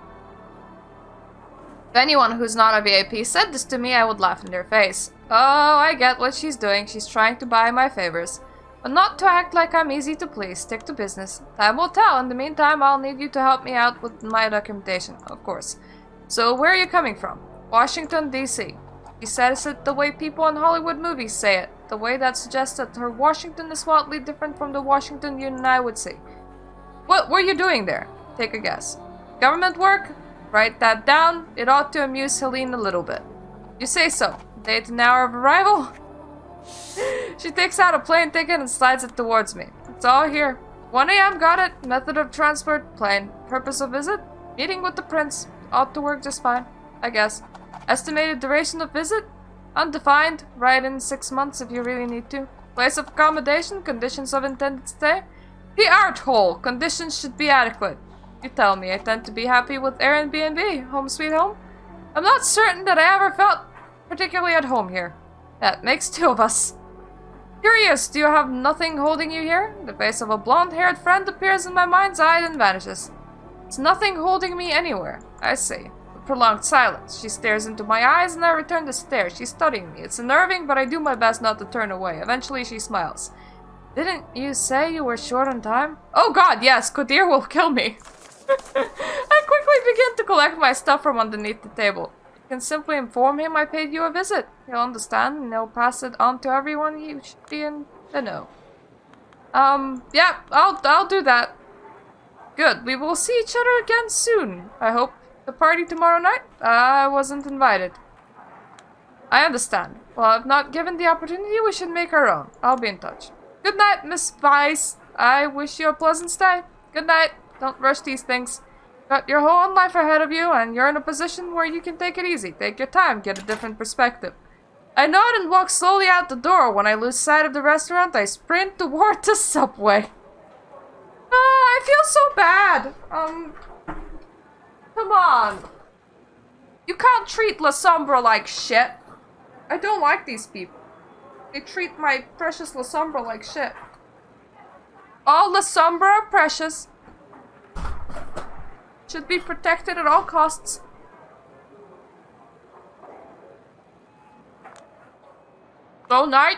If anyone who's not a VIP said this to me, I would laugh in their face. Oh, I get what she's doing. She's trying to buy my favors. But not to act like I'm easy to please. Stick to business. Time will tell. In the meantime, I'll need you to help me out with my documentation, of course. So, where are you coming from? Washington, D.C. He says it the way people in Hollywood movies say it. the way that suggests that her Washington is wildly different from the Washington you and I would see. What were you doing there? Take a guess. Government work? Write that down. It ought to amuse Helene a little bit. You say so. Date and hour of arrival? She takes out a plane ticket and slides it towards me. It's all here. 1 a.m. Got it. Method of transport, plane. Purpose of visit? Meeting with the prince. Ought to work just fine, I guess. Estimated duration of visit? Undefined. Write in 6 months if you really need to. Place of accommodation? Conditions of intended stay? The art hole. Conditions should be adequate. You tell me. I tend to be happy with Airbnb. Home sweet home? I'm not certain that I ever felt particularly at home here. That makes 2 of us. Curious, do you have nothing holding you here? The face of a blonde-haired friend appears in my mind's eye and vanishes. It's nothing holding me anywhere. I see. A prolonged silence. She stares into my eyes and I return the stare. She's studying me. It's unnerving, but I do my best not to turn away. Eventually she smiles. Didn't you say you were short on time? Oh god, yes, Qadir will kill me. I quickly begin to collect my stuff from underneath the table. You can simply inform him I paid you a visit. He'll understand and he'll pass it on to everyone. You should be in the know. Yeah, I'll do that. Good, we will see each other again soon. I hope. The party tomorrow night? I wasn't invited. I understand. Well, if not given the opportunity, we should make our own. I'll be in touch. Good night, Miss Vice. I wish you a pleasant stay. Good night. Don't rush these things. Got your whole life ahead of you, and you're in a position where you can take it easy. Take your time, get a different perspective. I nod and walk slowly out the door. When I lose sight of the restaurant, I sprint toward the subway. I feel so bad. Come on. You can't treat La Sombra like shit. I don't like these people. They treat my precious La Sombra like shit. All La Sombra are precious. Should be protected at all costs. Go night.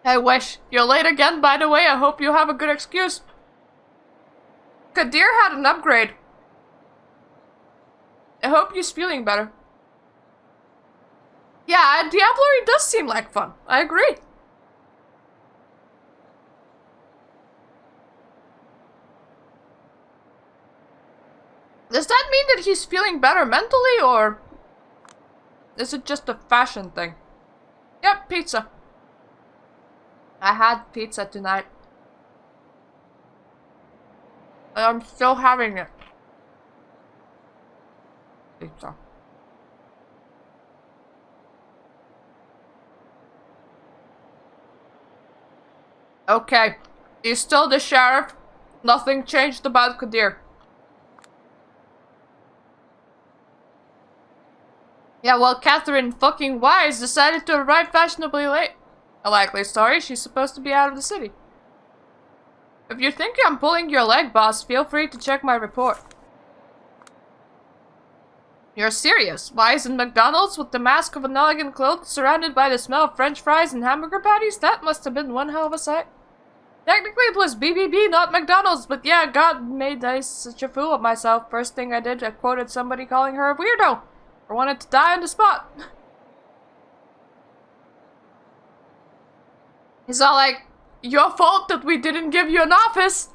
I wish. You're late again, by the way. I hope you have a good excuse. Qadir had an upgrade. I hope he's feeling better. Yeah, Diablerie does seem like fun. I agree. Does that mean that he's feeling better mentally, or is it just a fashion thing? Yep, pizza. I had pizza tonight. And I'm still having it. Pizza. Okay. He's still the sheriff. Nothing changed about Qadir. Yeah, well, Catherine fucking Wise decided to arrive fashionably late. A likely story, she's supposed to be out of the city. If you think I'm pulling your leg, boss, feel free to check my report. You're serious? Wise in McDonald's with the mask of an elegant clothes surrounded by the smell of french fries and hamburger patties? That must have been one hell of a sight. Technically it was BBB, not McDonald's, but yeah, God made I such a fool of myself. First thing I did, I quoted somebody calling her a weirdo. Or wanted to die on the spot. He's all like, your fault that we didn't give you an office.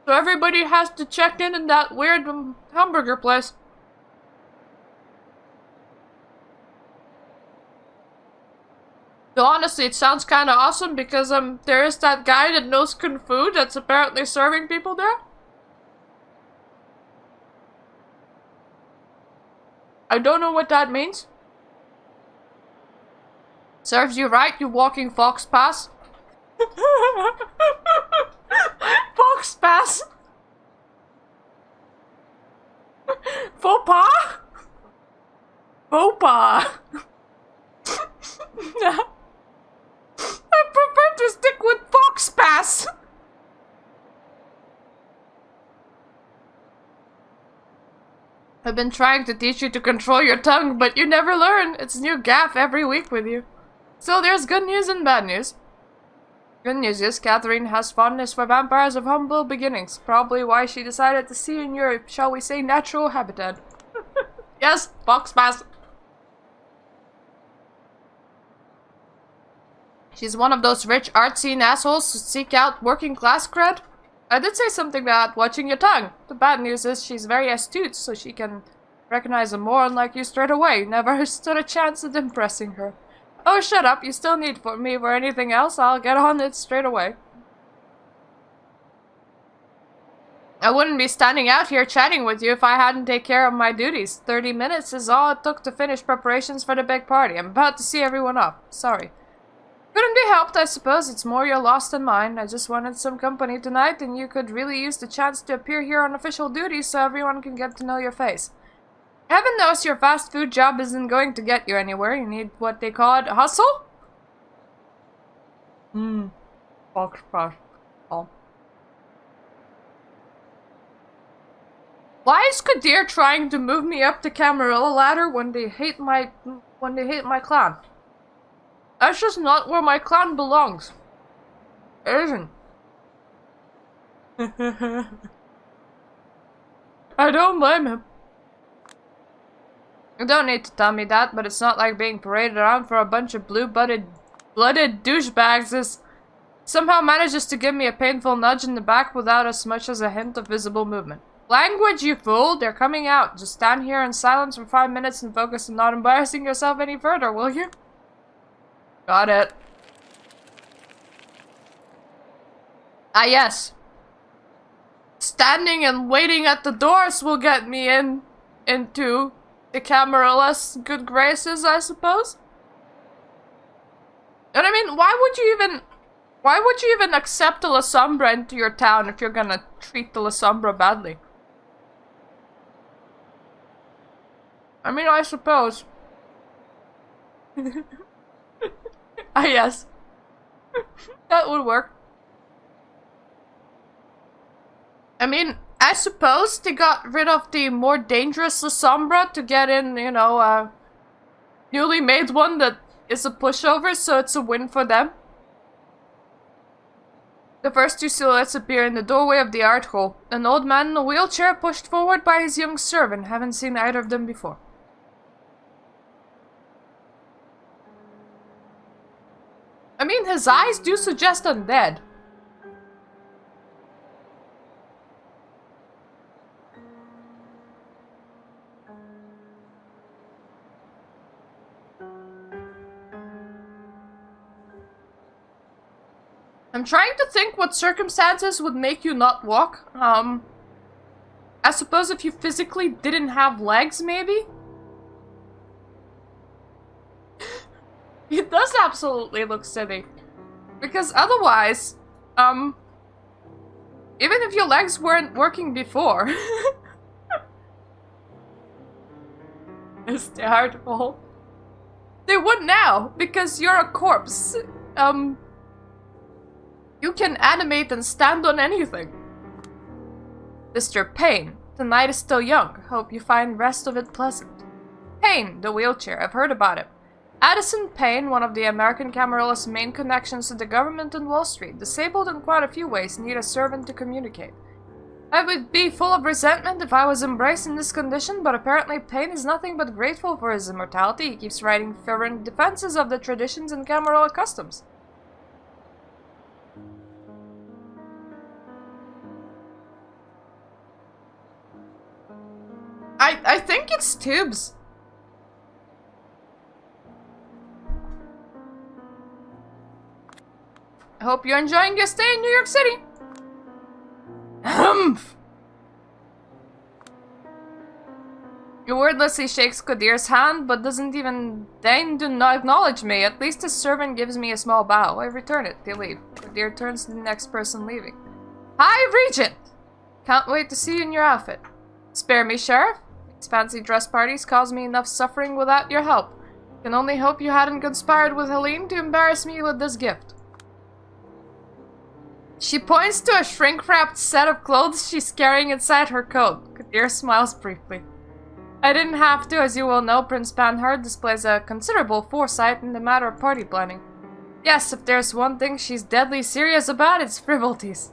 So everybody has to check in that weird hamburger place. So honestly, it sounds kind of awesome because there is that guy that knows Kung Fu that's apparently serving people there. I don't know what that means. Serves you right, you walking fox pass. Fox pass. Faux pas? Faux pas. I prefer to stick with fox pass. I've been trying to teach you to control your tongue, but you never learn. It's new gaff every week with you. So there's good news and bad news. Good news is Catherine has fondness for vampires of humble beginnings. Probably why she decided to see in your, shall we say, natural habitat. Yes, box pass. She's one of those rich, artsy assholes who seek out working class cred. I did say something about watching your tongue. The bad news is she's very astute, so she can recognize a moron like you straight away. Never stood a chance at impressing her. Oh, shut up. You still need me for anything else? I'll get on it straight away. I wouldn't be standing out here chatting with you if I hadn't taken care of my duties. 30 minutes is all it took to finish preparations for the big party. I'm about to see everyone off. Sorry. Couldn't be helped, I suppose. It's more your loss than mine. I just wanted some company tonight, and you could really use the chance to appear here on official duty so everyone can get to know your face. Heaven knows your fast food job isn't going to get you anywhere. You need what they call it hustle? Box pass. Oh. Why is Kadir trying to move me up the Camarilla ladder when they hate my clan? That's just not where my clan belongs. It isn't. I don't blame him. You don't need to tell me that, but it's not like being paraded around for a bunch of blooded douchebags is somehow manages to give me a painful nudge in the back without as much as a hint of visible movement. Language, you fool! They're coming out. Just stand here in silence for 5 minutes and focus on not embarrassing yourself any further, will you? Got it. Ah, yes. Standing and waiting at the doors will get me into the Camarillas' good graces, I suppose. And I mean, why would you even accept a La Sombra into your town if you're gonna treat the La Sombra badly? I mean, I suppose. Ah, yes. That would work. I mean, I suppose they got rid of the more dangerous La Sombra to get in, you know, a newly made one that is a pushover, so it's a win for them. The first two silhouettes appear in the doorway of the art hall. An old man in a wheelchair pushed forward by his young servant. Haven't seen either of them before. I mean, his eyes do suggest undead. I'm trying to think what circumstances would make you not walk. I suppose if you physically didn't have legs, maybe? It does absolutely look silly. Because otherwise, even if your legs weren't working before... It's the hard hole. They would now, because you're a corpse. You can animate and stand on anything. Mr. Payne, the night is still young. Hope you find rest of it pleasant. Payne, the wheelchair, I've heard about him. Addison Payne, one of the American Camarillas' main connections to the government and Wall Street, disabled in quite a few ways, need a servant to communicate. I would be full of resentment if I was embraced in this condition, but apparently Payne is nothing but grateful for his immortality. He keeps writing fervent defenses of the traditions and Camarilla customs. I think it's tubes. I hope you're enjoying your stay in New York City. Humph! He wordlessly shakes Kadir's hand, but doesn't even deign to acknowledge me. At least his servant gives me a small bow. I return it. They leave. Kadir turns to the next person leaving. Hi, Regent! Can't wait to see you in your outfit. Spare me, Sheriff. These fancy dress parties cause me enough suffering without your help. Can only hope you hadn't conspired with Helene to embarrass me with this gift. She points to a shrink-wrapped set of clothes she's carrying inside her coat. Kadir smiles briefly. I didn't have to, as you well know. Prince Panhard displays a considerable foresight in the matter of party planning. Yes, if there's one thing she's deadly serious about, it's frivolities.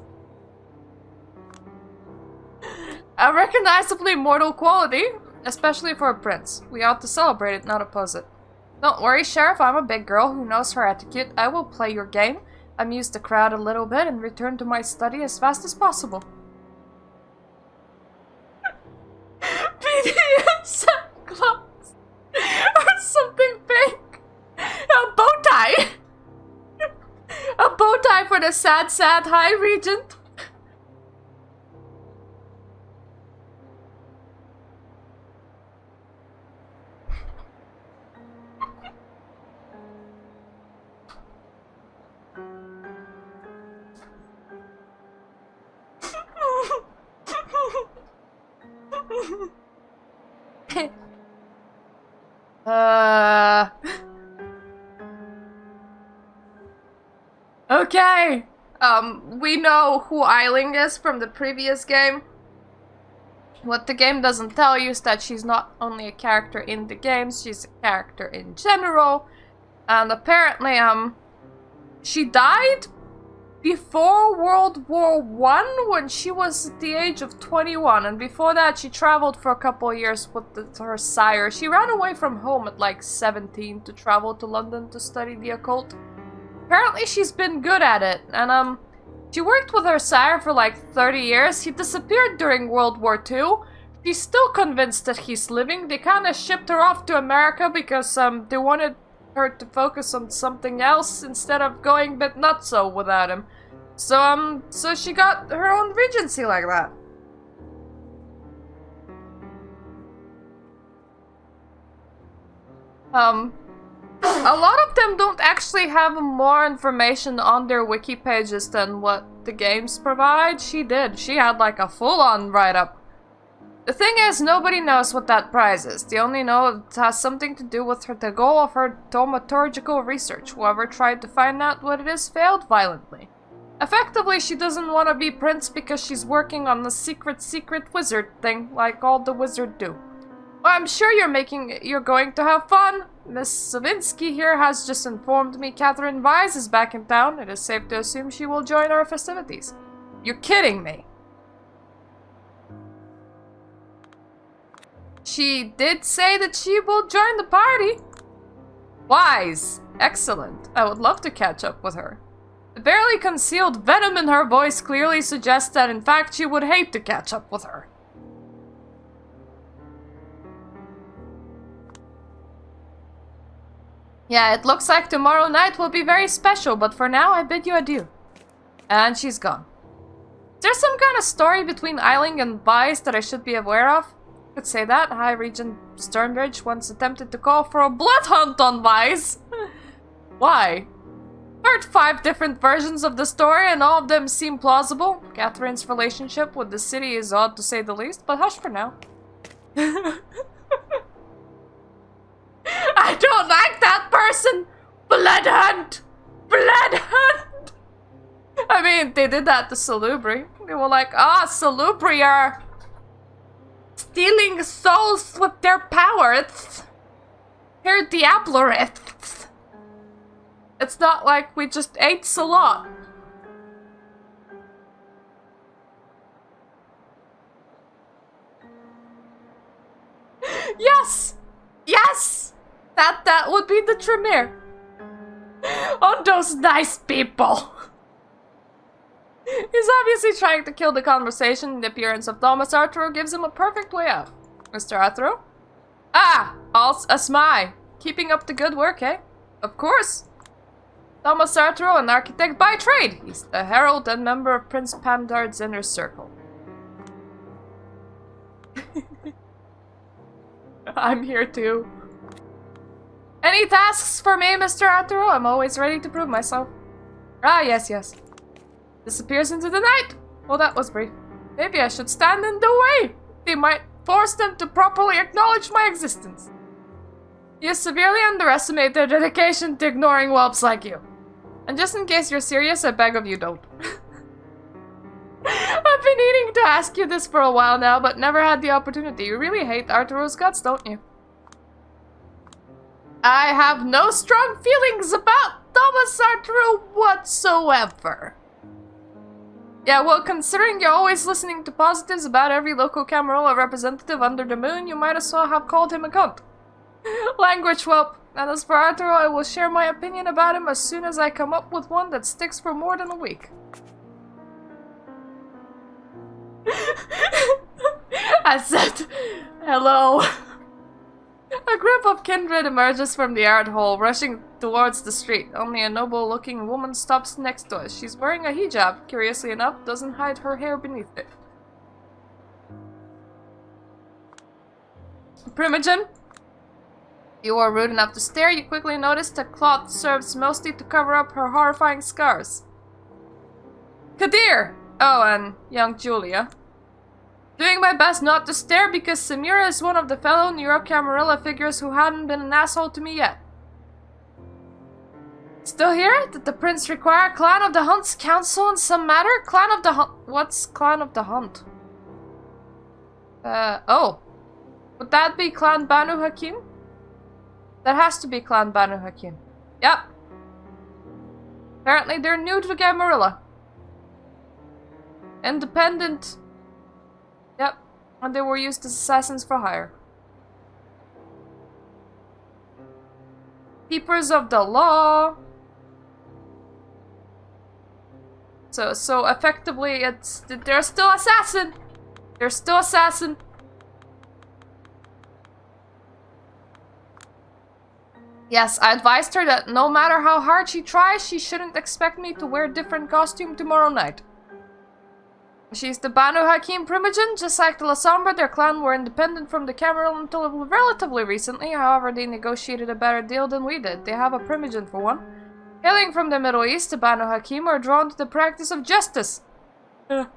A recognizably mortal quality. Especially for a prince. We ought to celebrate it, not oppose it. Don't worry, Sheriff, I'm a big girl who knows her etiquette. I will play your game, amuse the crowd a little bit, and return to my study as fast as possible. BDSM gloves or something pink. A bow tie. A bow tie for the sad High Regent. Okay. We know who Eiling is from the previous game. What the game doesn't tell you is that she's not only a character in the game, she's a character in general. And apparently, she died before World War I when she was at the age of 21, and before that she traveled for a couple of years with her sire. She ran away from home at like 17 to travel to London to study the occult. Apparently she's been good at it, and she worked with her sire for like 30 years. He disappeared during World War II. She's still convinced that he's living. They kind of shipped her off to America because they wanted her to focus on something else instead of going a bit nutso without him. So she got her own regency like that. A lot of them don't actually have more information on their wiki pages than what the games provide. She did. She had like a full-on write-up. The thing is, nobody knows what that prize is. They only know it has something to do with the goal of her thaumaturgical research. Whoever tried to find out what it is failed violently. Effectively, she doesn't want to be prince because she's working on the secret wizard thing, like all the wizards do. Well, I'm sure you're going to have fun. Miss Savinsky here has just informed me Catherine Wise is back in town. It is safe to assume she will join our festivities. You're kidding me. She did say that she will join the party. Wise. Excellent. I would love to catch up with her. The barely concealed venom in her voice clearly suggests that in fact she would hate to catch up with her. Yeah, it looks like tomorrow night will be very special, but for now I bid you adieu. And she's gone. Is there some kind of story between Eiling and Weiss that I should be aware of? Could say that. High Regent Sternbridge once attempted to call for a blood hunt on Weiss. Why? Heard 5 different versions of the story and all of them seem plausible. Catherine's relationship with the city is odd to say the least, but hush for now. I don't like that person! Blood hunt! Blood hunt! I mean, they did that to Salubri. They were like, Salubri are stealing souls with their powers. They're Diabloriths. It's not like we just ate a lot. Yes! Yes! That would be the Tremere. On those nice people. He's obviously trying to kill the conversation. The appearance of Thomas Arthur gives him a perfect way out. Mr. Arthur? Ah! Asmai. Keeping up the good work, eh? Of course. Thomas Arthur, an architect by trade. He's the herald and member of Prince Pandard's inner circle. I'm here too. Any tasks for me, Mr. Arthur? I'm always ready to prove myself. Ah, yes. Disappears into the night. Well, that was brief. Maybe I should stand in the way. They might force them to properly acknowledge my existence. You severely underestimate their dedication to ignoring whelps like you. And just in case you're serious, I beg of you don't. I've been needing to ask you this for a while now, but never had the opportunity. You really hate Arturo's guts, don't you? I have no strong feelings about Thomas Arturo whatsoever. Yeah, well, considering you're always listening to positives about every local Camarilla representative under the moon, you might as well have called him a cunt. Language whelp. And as for Arturo, I will share my opinion about him as soon as I come up with one that sticks for more than a week. I said, hello. A group of kindred emerges from the art hall, rushing towards the street. Only a noble-looking woman stops next to us. She's wearing a hijab, curiously enough, doesn't hide her hair beneath it. Primogen? You are rude enough to stare. You quickly notice the cloth serves mostly to cover up her horrifying scars. Kadir! Oh, and young Julia. Doing my best not to stare because Samira is one of the fellow New York Camarilla figures who hadn't been an asshole to me yet. Still here? Did the prince require Clan of the Hunt's counsel in some matter? Clan of the Hunt? What's Clan of the Hunt? Oh. Would that be Clan Banu Hakim? That has to be Clan Banu Hakim. Yep. Apparently they're new to the Camarilla. Independent. Yep. And they were used as assassins for hire. Keepers of the law. So effectively it's... They're still assassin! They're still assassin! Yes, I advised her that no matter how hard she tries, she shouldn't expect me to wear a different costume tomorrow night. She's the Banu Hakim Primogen, just like the La Sombra. Their clan were independent from the Camarilla until relatively recently. However, they negotiated a better deal than we did. They have a Primogen for one. Hailing from the Middle East, the Banu Hakim are drawn to the practice of justice. Drawn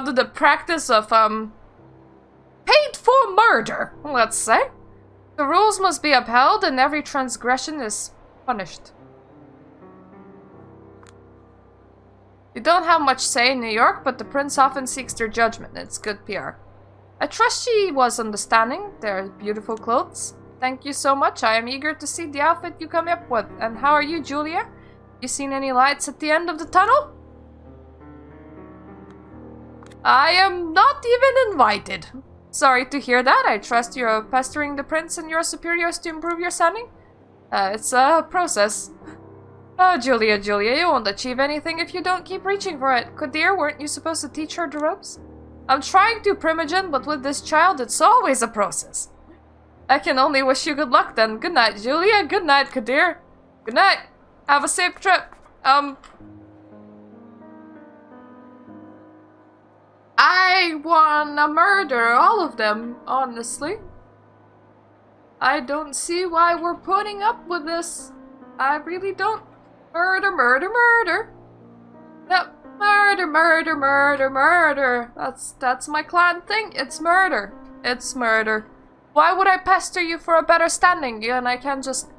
to the practice of, paid for murder, let's say. The rules must be upheld and every transgression is punished. You don't have much say in New York, but the prince often seeks their judgment. It's good PR. I trust she was understanding. They're beautiful clothes. Thank you so much. I am eager to see the outfit you come up with. And how are you, Julia? You seen any lights at the end of the tunnel? I am not even invited. Sorry to hear that. I trust you're pestering the prince and your superiors to improve your standing. It's a process. Oh, Julia, you won't achieve anything if you don't keep reaching for it. Kadir, weren't you supposed to teach her the ropes? I'm trying to, Primogen, but with this child, it's always a process. I can only wish you good luck then. Good night, Julia. Good night, Kadir. Good night. Have a safe trip. I wanna murder all of them, honestly. I don't see why we're putting up with this. I really don't. Murder, murder, murder. Yep. Murder, murder, murder, murder. That's my clan thing. It's murder. It's murder. Why would I pester you for a better standing? And I can just...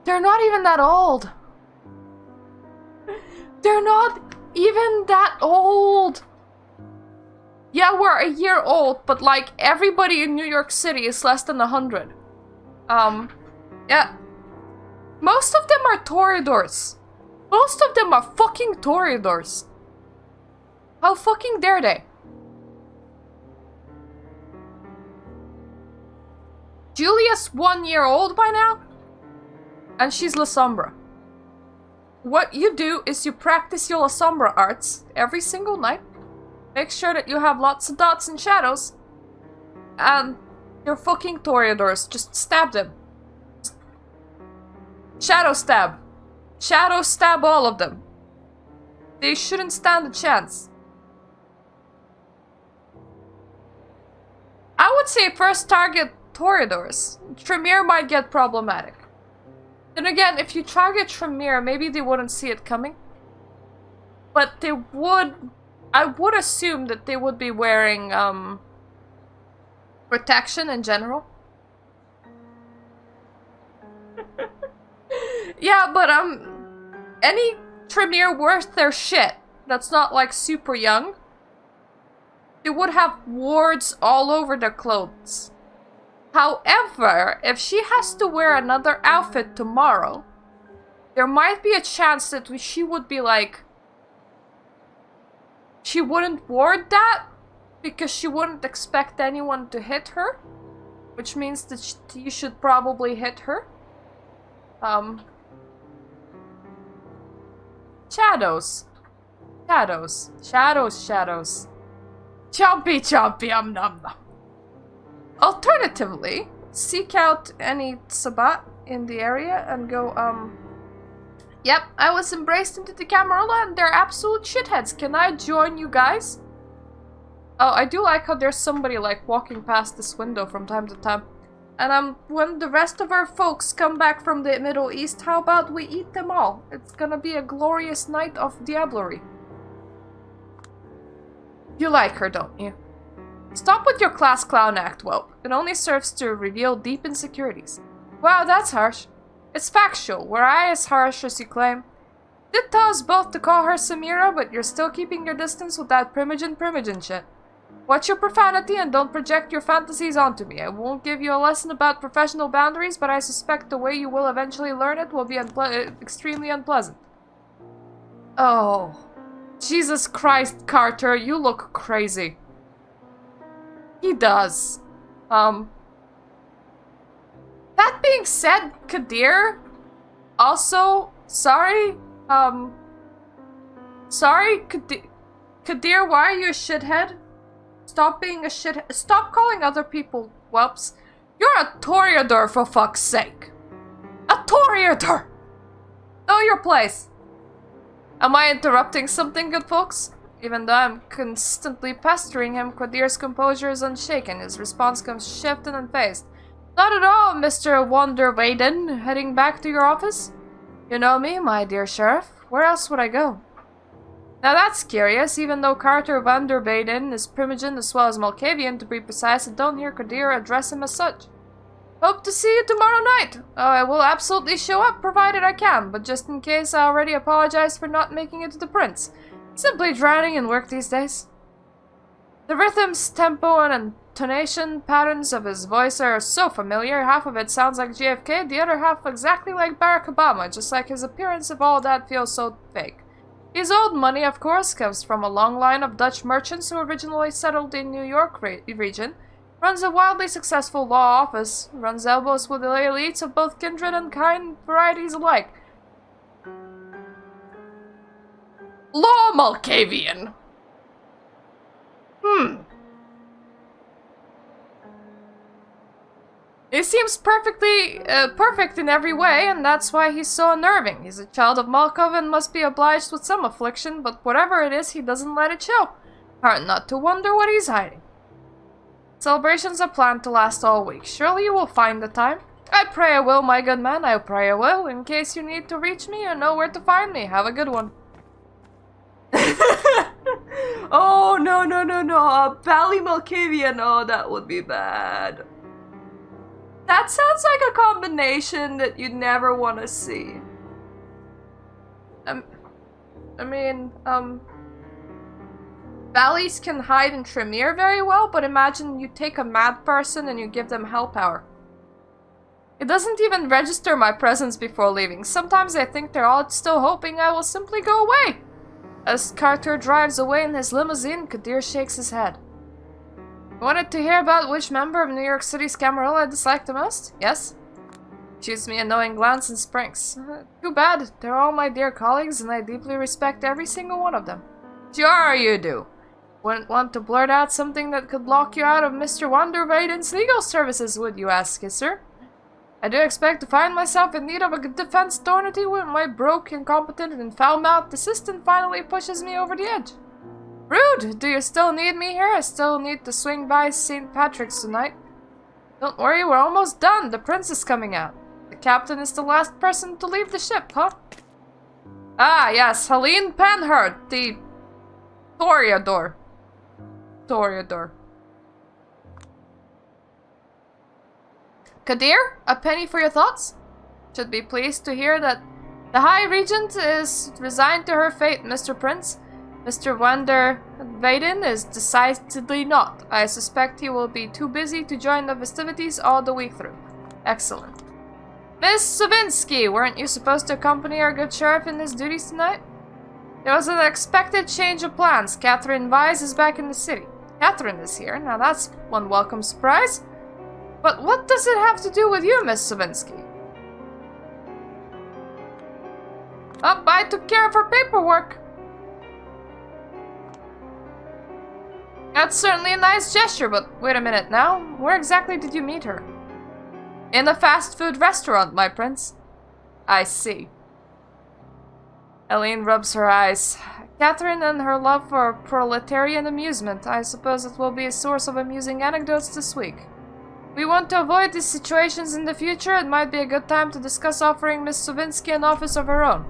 They're not even that old. They're not even that old. Yeah, we're a year old, but like everybody in New York City is less than 100. Yeah. Most of them are Toreadors. Most of them are fucking Toreadors. How fucking dare they? Julia's 1 year old by now, and she's La Sombra. What you do is you practice your La Sombra arts every single night. Make sure that you have lots of dots and shadows. And you're fucking Toreadors. Just stab them. Shadow stab. Shadow stab all of them. They shouldn't stand a chance. I would say first target Toreadors. Tremere might get problematic. Then again, if you target Tremere, maybe they wouldn't see it coming. But they would... I would assume that they would be wearing, protection in general. Yeah, but, any Tremere worth their shit that's not, like, super young, they would have wards all over their clothes. However, if she has to wear another outfit tomorrow, there might be a chance that she would be, like, she wouldn't ward that because she wouldn't expect anyone to hit her, which means that you should probably hit her. Shadows. Shadows. Shadows, shadows. Chompy, chompy, nom nom. Alternatively, seek out any Sabat in the area and go, yep, I was embraced into the Camarilla and they're absolute shitheads. Can I join you guys? Oh, I do like how there's somebody, like, walking past this window from time to time. And, when the rest of our folks come back from the Middle East, how about we eat them all? It's gonna be a glorious night of diablerie. You like her, don't you? Stop with your class clown act, whelp. It only serves to reveal deep insecurities. Wow, that's harsh. It's factual. Were I as harsh as you claim? Did tell us both to call her Samira, but you're still keeping your distance with that primogen shit. Watch your profanity and don't project your fantasies onto me. I won't give you a lesson about professional boundaries, but I suspect the way you will eventually learn it will be extremely unpleasant. Oh. Jesus Christ, Carter, you look crazy. He does. That being said, Kadir, also, sorry, Kadir, why are you a shithead? Stop being a shithead. Stop calling other people whelps. You're a Toreador, for fuck's sake. A Toreador! Know your place. Am I interrupting something, good folks? Even though I'm constantly pestering him, Qadir's composure is unshaken. His response comes shifted and phased. Not at all, Mr. Wonder Waden. Heading back to your office? You know me, my dear sheriff. Where else would I go? Now that's curious, even though Carter Vander Baden is Primogen as well as Malkavian, to be precise, I don't hear Qadir address him as such. Hope to see you tomorrow night. I will absolutely show up, provided I can, but just in case, I already apologize for not making it to the prince. Simply drowning in work these days. The rhythms, tempo, and intonation patterns of his voice are so familiar. Half of it sounds like JFK, the other half exactly like Barack Obama, just like his appearance. If all that feels so fake. His old money, of course, comes from a long line of Dutch merchants who originally settled in New York region, runs a wildly successful law office, runs elbows with the elites of both kindred and kind varieties alike. Law Malkavian. He seems perfectly perfect in every way, and that's why he's so unnerving. He's a child of Malkov and must be obliged with some affliction, but whatever it is, he doesn't let it show. Hard not to wonder what he's hiding. Celebrations are planned to last all week. Surely you will find the time. I pray I will, my good man. I pray I will. In case you need to reach me, you know where to find me. Have a good one. Oh, no. Pally Malkavian. Oh, that would be bad. That sounds like a combination that you'd never want to see. Valleys can hide in Tremere very well, but imagine you take a mad person and you give them hell power. It doesn't even register my presence before leaving. Sometimes I think they're all still hoping I will simply go away. As Carter drives away in his limousine, Qadir shakes his head. Wanted to hear about which member of New York City's Camarilla I dislike the most? Yes? Shoots me a knowing glance and springs. Too bad. They're all my dear colleagues and I deeply respect every single one of them. Sure you do. Wouldn't want to blurt out something that could lock you out of Mr. Wanderweiden's legal services, would you ask, sir? I do expect to find myself in need of a defense authority when my broke, incompetent, and foul-mouthed assistant finally pushes me over the edge. Rude! Do you still need me here? I still need to swing by St. Patrick's tonight. Don't worry, we're almost done. The prince is coming out. The captain is the last person to leave the ship, huh? Ah, yes, Helene Penhart, the Toreador. Qadir, a penny for your thoughts? Should be pleased to hear that the High Regent is resigned to her fate, Mr. Prince. Mr. Wander Vaden is decidedly not. I suspect he will be too busy to join the festivities all the week through. Excellent. Miss Savinsky, weren't you supposed to accompany our good sheriff in his duties tonight? There was an unexpected change of plans. Catherine Weiss is back in the city. Catherine is here. Now that's one welcome surprise. But what does it have to do with you, Miss Savinsky? Oh, I took care of her paperwork. That's certainly a nice gesture, but wait a minute now. Where exactly did you meet her? In a fast food restaurant, my prince. I see. Eileen rubs her eyes. Catherine and her love for proletarian amusement. I suppose it will be a source of amusing anecdotes this week. We want to avoid these situations in the future. It might be a good time to discuss offering Miss Savinsky an office of her own.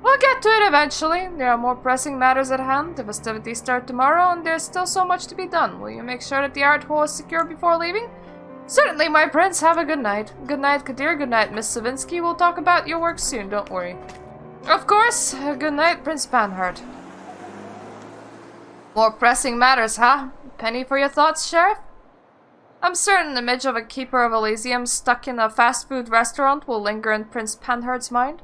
We'll get to it eventually. There are more pressing matters at hand. The festivities start tomorrow, and there's still so much to be done. Will you make sure that the art hall is secure before leaving? Certainly, my prince. Have a good night. Good night, Kadir. Good night, Miss Savinsky. We'll talk about your work soon, don't worry. Of course. Good night, Prince Panhard. More pressing matters, huh? Penny for your thoughts, Sheriff? I'm certain the image of a keeper of Elysium stuck in a fast food restaurant will linger in Prince Panhard's mind.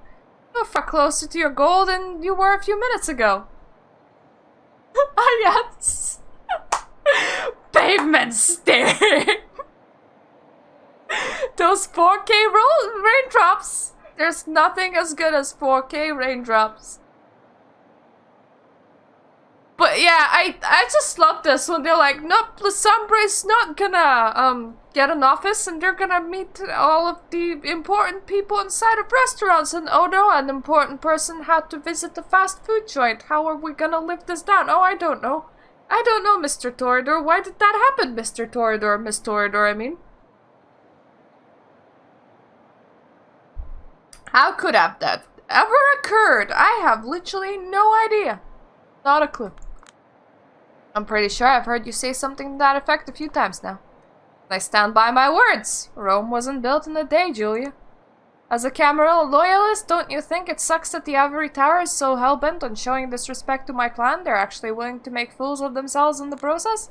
You're far closer to your goal than you were a few minutes ago. Ah, yes. Pavement staring. Those 4K raindrops. There's nothing as good as 4K raindrops. But yeah, I just love this when they're like, nope, Lasombre's not gonna get an office, and they're gonna meet all of the important people inside of restaurants, and oh no, an important person had to visit the fast food joint. How are we gonna live this down? Oh, I don't know. I don't know, Mr. Torador. Why did that happen, Mr. Torador? Miss Torador, I mean. How could have that ever occurred? I have literally no idea. Not a clue. I'm pretty sure I've heard you say something to that effect a few times now. I stand by my words. Rome wasn't built in a day, Julia. As a Camarilla loyalist, don't you think it sucks that the Ivory Tower is so hell-bent on showing disrespect to my clan they're actually willing to make fools of themselves in the process?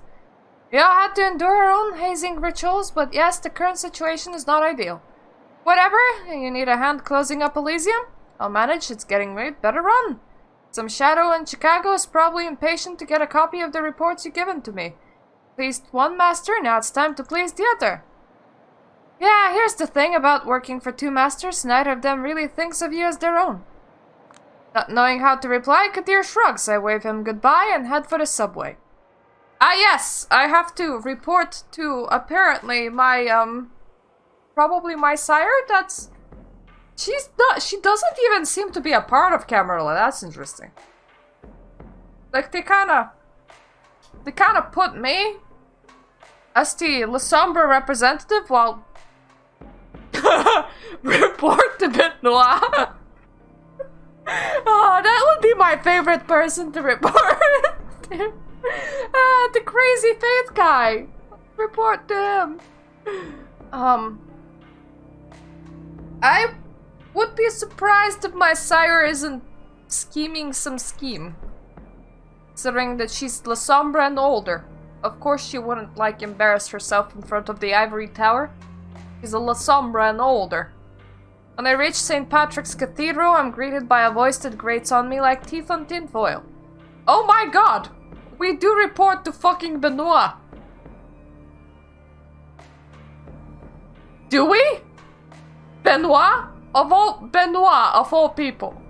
We all had to endure our own hazing rituals, but yes, the current situation is not ideal. Whatever, you need a hand closing up Elysium? I'll manage, it's getting late, better run. Some shadow in Chicago is probably impatient to get a copy of the reports you've given to me. Pleased one master, now it's time to please the other. Yeah, here's the thing about working for two masters, neither of them really thinks of you as their own. Not knowing how to reply, Kadir shrugs. I wave him goodbye and head for the subway. Ah yes, I have to report to apparently my, probably my sire. She doesn't even seem to be a part of Camarilla. That's interesting. Like, they kinda put me as the Lasombra representative while report to Benoit. Oh, that would be my favorite person to report. The crazy faith guy. Report to him. I would be surprised if my sire isn't scheming some scheme. Considering that she's Lasombra and older. Of course she wouldn't, like, embarrass herself in front of the Ivory Tower. She's a Lasombra and older. When I reach St. Patrick's Cathedral, I'm greeted by a voice that grates on me like teeth on tinfoil. Oh my god! We do report to fucking Benoit! Do we? Benoit of all people.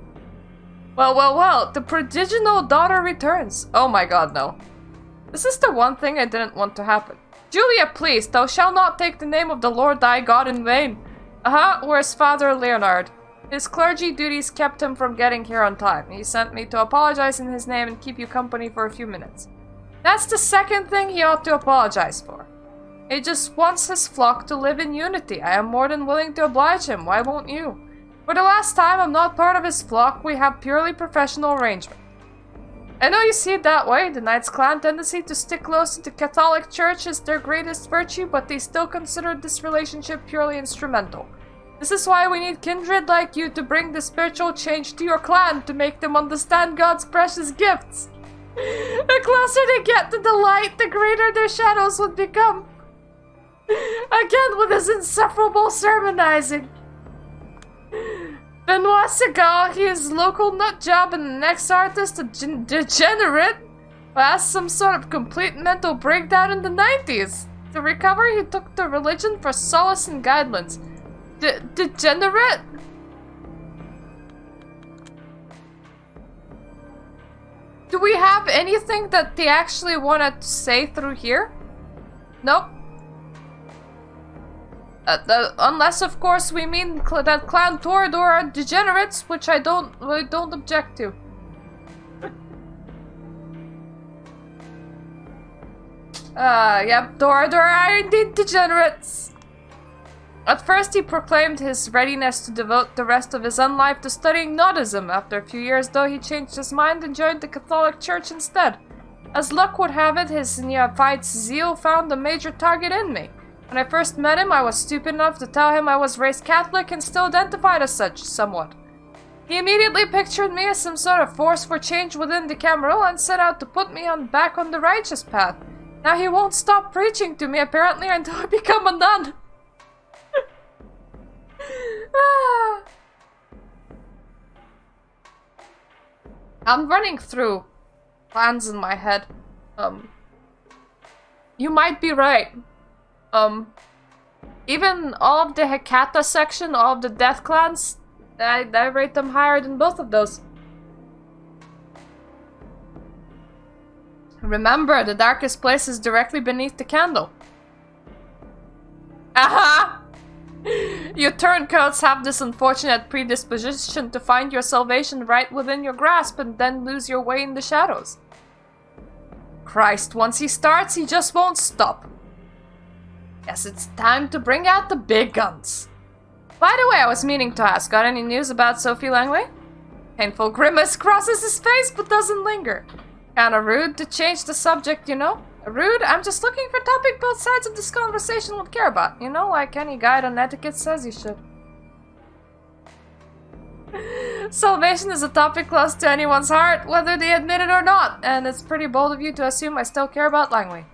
Well, the prodigal daughter returns. Oh my god, no. This is the one thing I didn't want to happen. Julia, please, thou shalt not take the name of the Lord thy God in vain. Where's Father Leonard? His clergy duties kept him from getting here on time. He sent me to apologize in his name and keep you company for a few minutes. That's the second thing he ought to apologize for. He just wants his flock to live in unity. I am more than willing to oblige him. Why won't you? For the last time, I'm not part of his flock. We have purely professional arrangement. I know you see it that way. The Knights clan tendency to stick close to the Catholic Church is their greatest virtue, but they still consider this relationship purely instrumental. This is why we need kindred like you to bring the spiritual change to your clan, to make them understand God's precious gifts. The closer they get to the light, the greater their shadows would become. Again with his insufferable sermonizing. Benoit Segal, he is local nutjob and the next artist, a degenerate who has some sort of complete mental breakdown in the 90s. To recover, he took to religion for solace and guidelines. Degenerate? Do we have anything that they actually wanted to say through here? Nope. Unless, of course, we mean that Clan Torador are degenerates, which I don't object to. Yep, Torador are indeed degenerates. At first, he proclaimed his readiness to devote the rest of his own life to studying Nordism. After a few years, though, he changed his mind and joined the Catholic Church instead. As luck would have it, his neophyte's zeal found a major target in me. When I first met him, I was stupid enough to tell him I was raised Catholic and still identified as such, somewhat. He immediately pictured me as some sort of force for change within the Camarilla and set out to put me back on the righteous path. Now he won't stop preaching to me, apparently, until I become a nun. I'm running through plans in my head. You might be right. Even all of the Hecata section, all of the death clans, I rate them higher than both of those. Remember, the darkest place is directly beneath the candle. Aha! You turncoats have this unfortunate predisposition to find your salvation right within your grasp and then lose your way in the shadows. Christ, once he starts, he just won't stop. Guess it's time to bring out the big guns. By the way, I was meaning to ask, got any news about Sophie Langley? Painful grimace crosses his face but doesn't linger. Kinda rude to change the subject, you know? Rude? I'm just looking for a topic both sides of this conversation would care about, you know, like any guide on etiquette says you should. Salvation is a topic close to anyone's heart, whether they admit it or not, and it's pretty bold of you to assume I still care about Langley.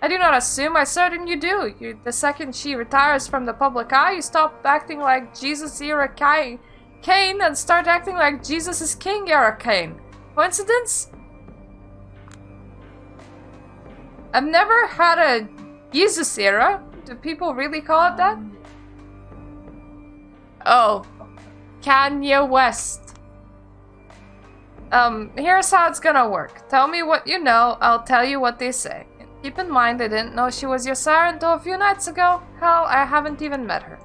I do not assume, I certain you do. The second she retires from the public eye, you stop acting like Jesus-era Cain and start acting like Jesus is King-era Cain. Coincidence? I've never had a Jesus era. Do people really call it that? Oh. Kanye West. Here's how it's gonna work. Tell me what you know, I'll tell you what they say. Keep in mind I didn't know she was your sire until a few nights ago. Hell, I haven't even met her.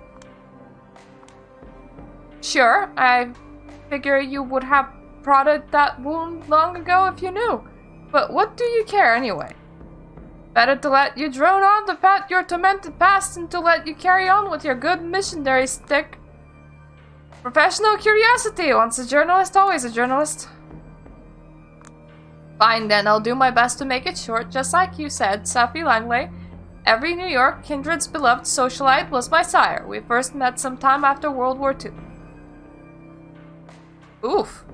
Sure, I figure you would have prodded that wound long ago if you knew. But what do you care anyway? Better to let you drone on about your tormented past than to let you carry on with your good missionary stick. Professional curiosity. Once a journalist, always a journalist. Fine then, I'll do my best to make it short. Just like you said, Sophie Langley, every New York kindred's beloved socialite, was my sire. We first met sometime after World War II. Oof.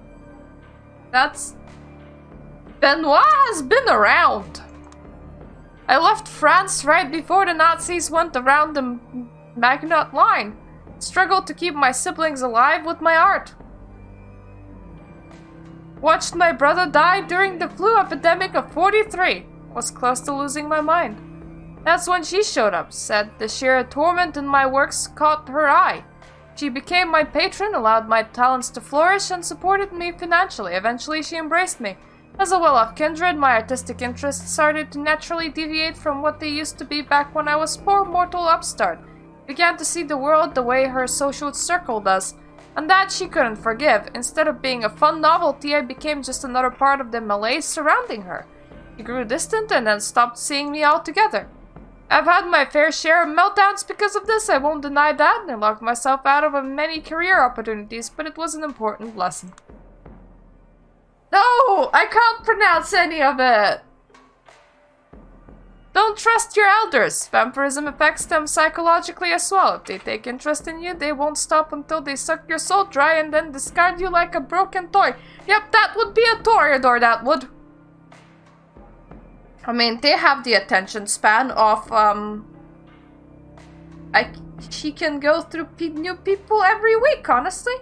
That's... Benoit has been around. I left France right before the Nazis went around the Maginot Line. Struggled to keep my siblings alive with my art. Watched my brother die during the flu epidemic of 43. Was close to losing my mind. That's when she showed up, said the sheer torment in my works caught her eye. She became my patron, allowed my talents to flourish, and supported me financially. Eventually she embraced me. As a well-off kindred, my artistic interests started to naturally deviate from what they used to be back when I was poor mortal upstart. Began to see the world the way her social circle does, and that she couldn't forgive. Instead of being a fun novelty, I became just another part of the malaise surrounding her. She grew distant and then stopped seeing me altogether. I've had my fair share of meltdowns because of this, I won't deny that, and I locked myself out of many career opportunities, but it was an important lesson. No! I can't pronounce any of it! Don't trust your elders. Vampirism affects them psychologically as well. If they take interest in you, they won't stop until they suck your soul dry and then discard you like a broken toy. Yep, that would be a Toreador, that would. I mean, they have the attention span of, she can go through new people every week, honestly.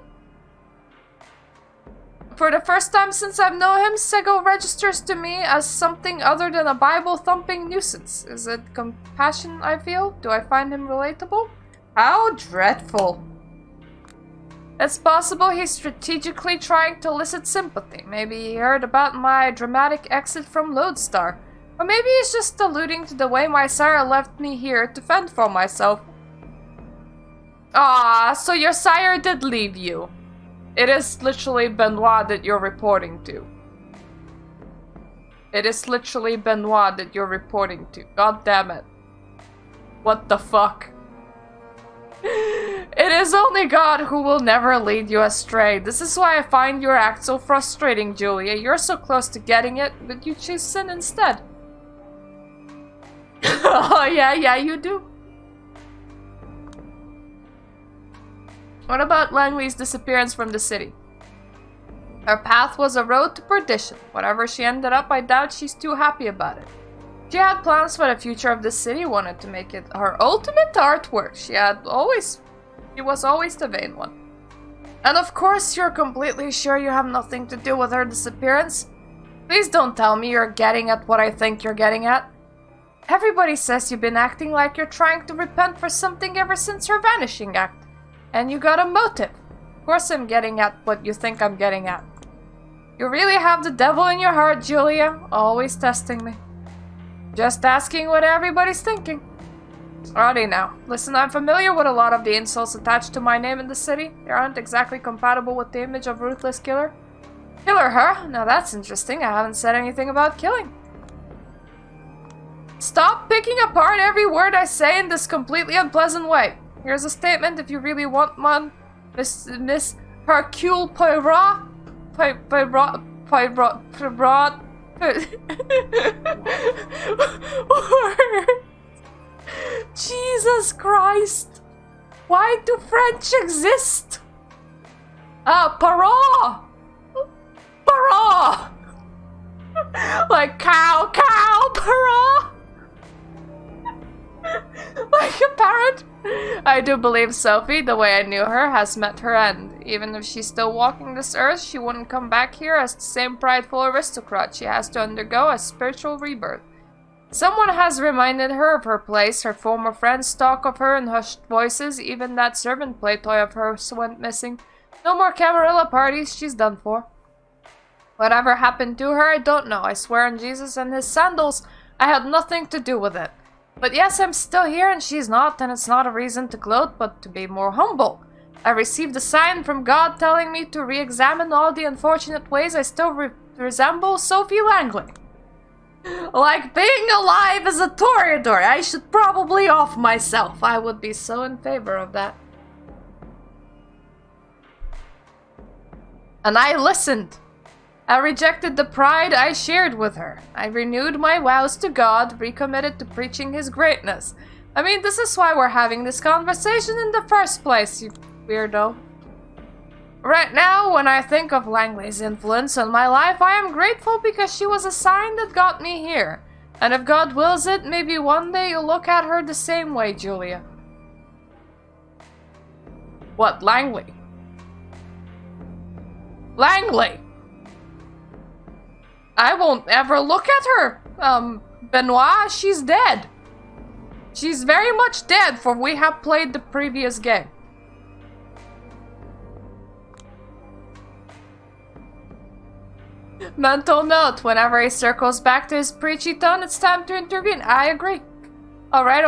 For the first time since I've known him, Sego registers to me as something other than a Bible-thumping nuisance. Is it compassion I feel? Do I find him relatable? How dreadful. It's possible he's strategically trying to elicit sympathy. Maybe he heard about my dramatic exit from Lodestar. Or maybe he's just alluding to the way my sire left me here to fend for myself. Ah, so your sire did leave you. It is literally Benoit that you're reporting to. It is literally Benoit that you're reporting to. God damn it. What the fuck? It is only God who will never lead you astray. This is why I find your act so frustrating, Julia. You're so close to getting it, but you choose sin instead. Oh, yeah, you do. What about Langley's disappearance from the city? Her path was a road to perdition. Whatever she ended up, I doubt she's too happy about it. She had plans for the future of the city, wanted to make it her ultimate artwork. She was always the vain one. And of course, you're completely sure you have nothing to do with her disappearance? Please don't tell me you're getting at what I think you're getting at. Everybody says you've been acting like you're trying to repent for something ever since her vanishing act. And you got a motive. Of course I'm getting at what you think I'm getting at. You really have the devil in your heart, Julia. Always testing me. Just asking what everybody's thinking. Alrighty now. Listen, I'm familiar with a lot of the insults attached to my name in the city. They aren't exactly compatible with the image of ruthless killer. Killer, huh? Now that's interesting. I haven't said anything about killing. Stop picking apart every word I say in this completely unpleasant way. Here's a statement if you really want one. Miss Hercule Poirot. Jesus Christ. Why do French exist? Parole. Parole. Like cow, parole. Like a parrot. I do believe Sophie, the way I knew her, has met her end. Even if she's still walking this earth, she wouldn't come back here as the same prideful aristocrat. She has to undergo a spiritual rebirth. Someone has reminded her of her place. Her former friends talk of her in hushed voices. Even that servant play toy of hers went missing. No more Camarilla parties, she's done for. Whatever happened to her, I don't know. I swear on Jesus and his sandals, I had nothing to do with it. But yes, I'm still here and she's not, and it's not a reason to gloat, but to be more humble. I received a sign from God telling me to re-examine all the unfortunate ways I still resemble Sophie Langley. Like being alive as a toreador, I should probably off myself. I would be so in favor of that. And I listened. I rejected the pride I shared with her. I renewed my vows to God, recommitted to preaching his greatness. I mean, this is why we're having this conversation in the first place, you weirdo. Right now, when I think of Langley's influence on my life, I am grateful because she was a sign that got me here. And if God wills it, maybe one day you'll look at her the same way, Julia. What, Langley? Langley! I won't ever look at her. Benoit, she's dead. She's very much dead, for we have played the previous game. Mental note, whenever he circles back to his preachy tone, it's time to intervene. I agree. Alright,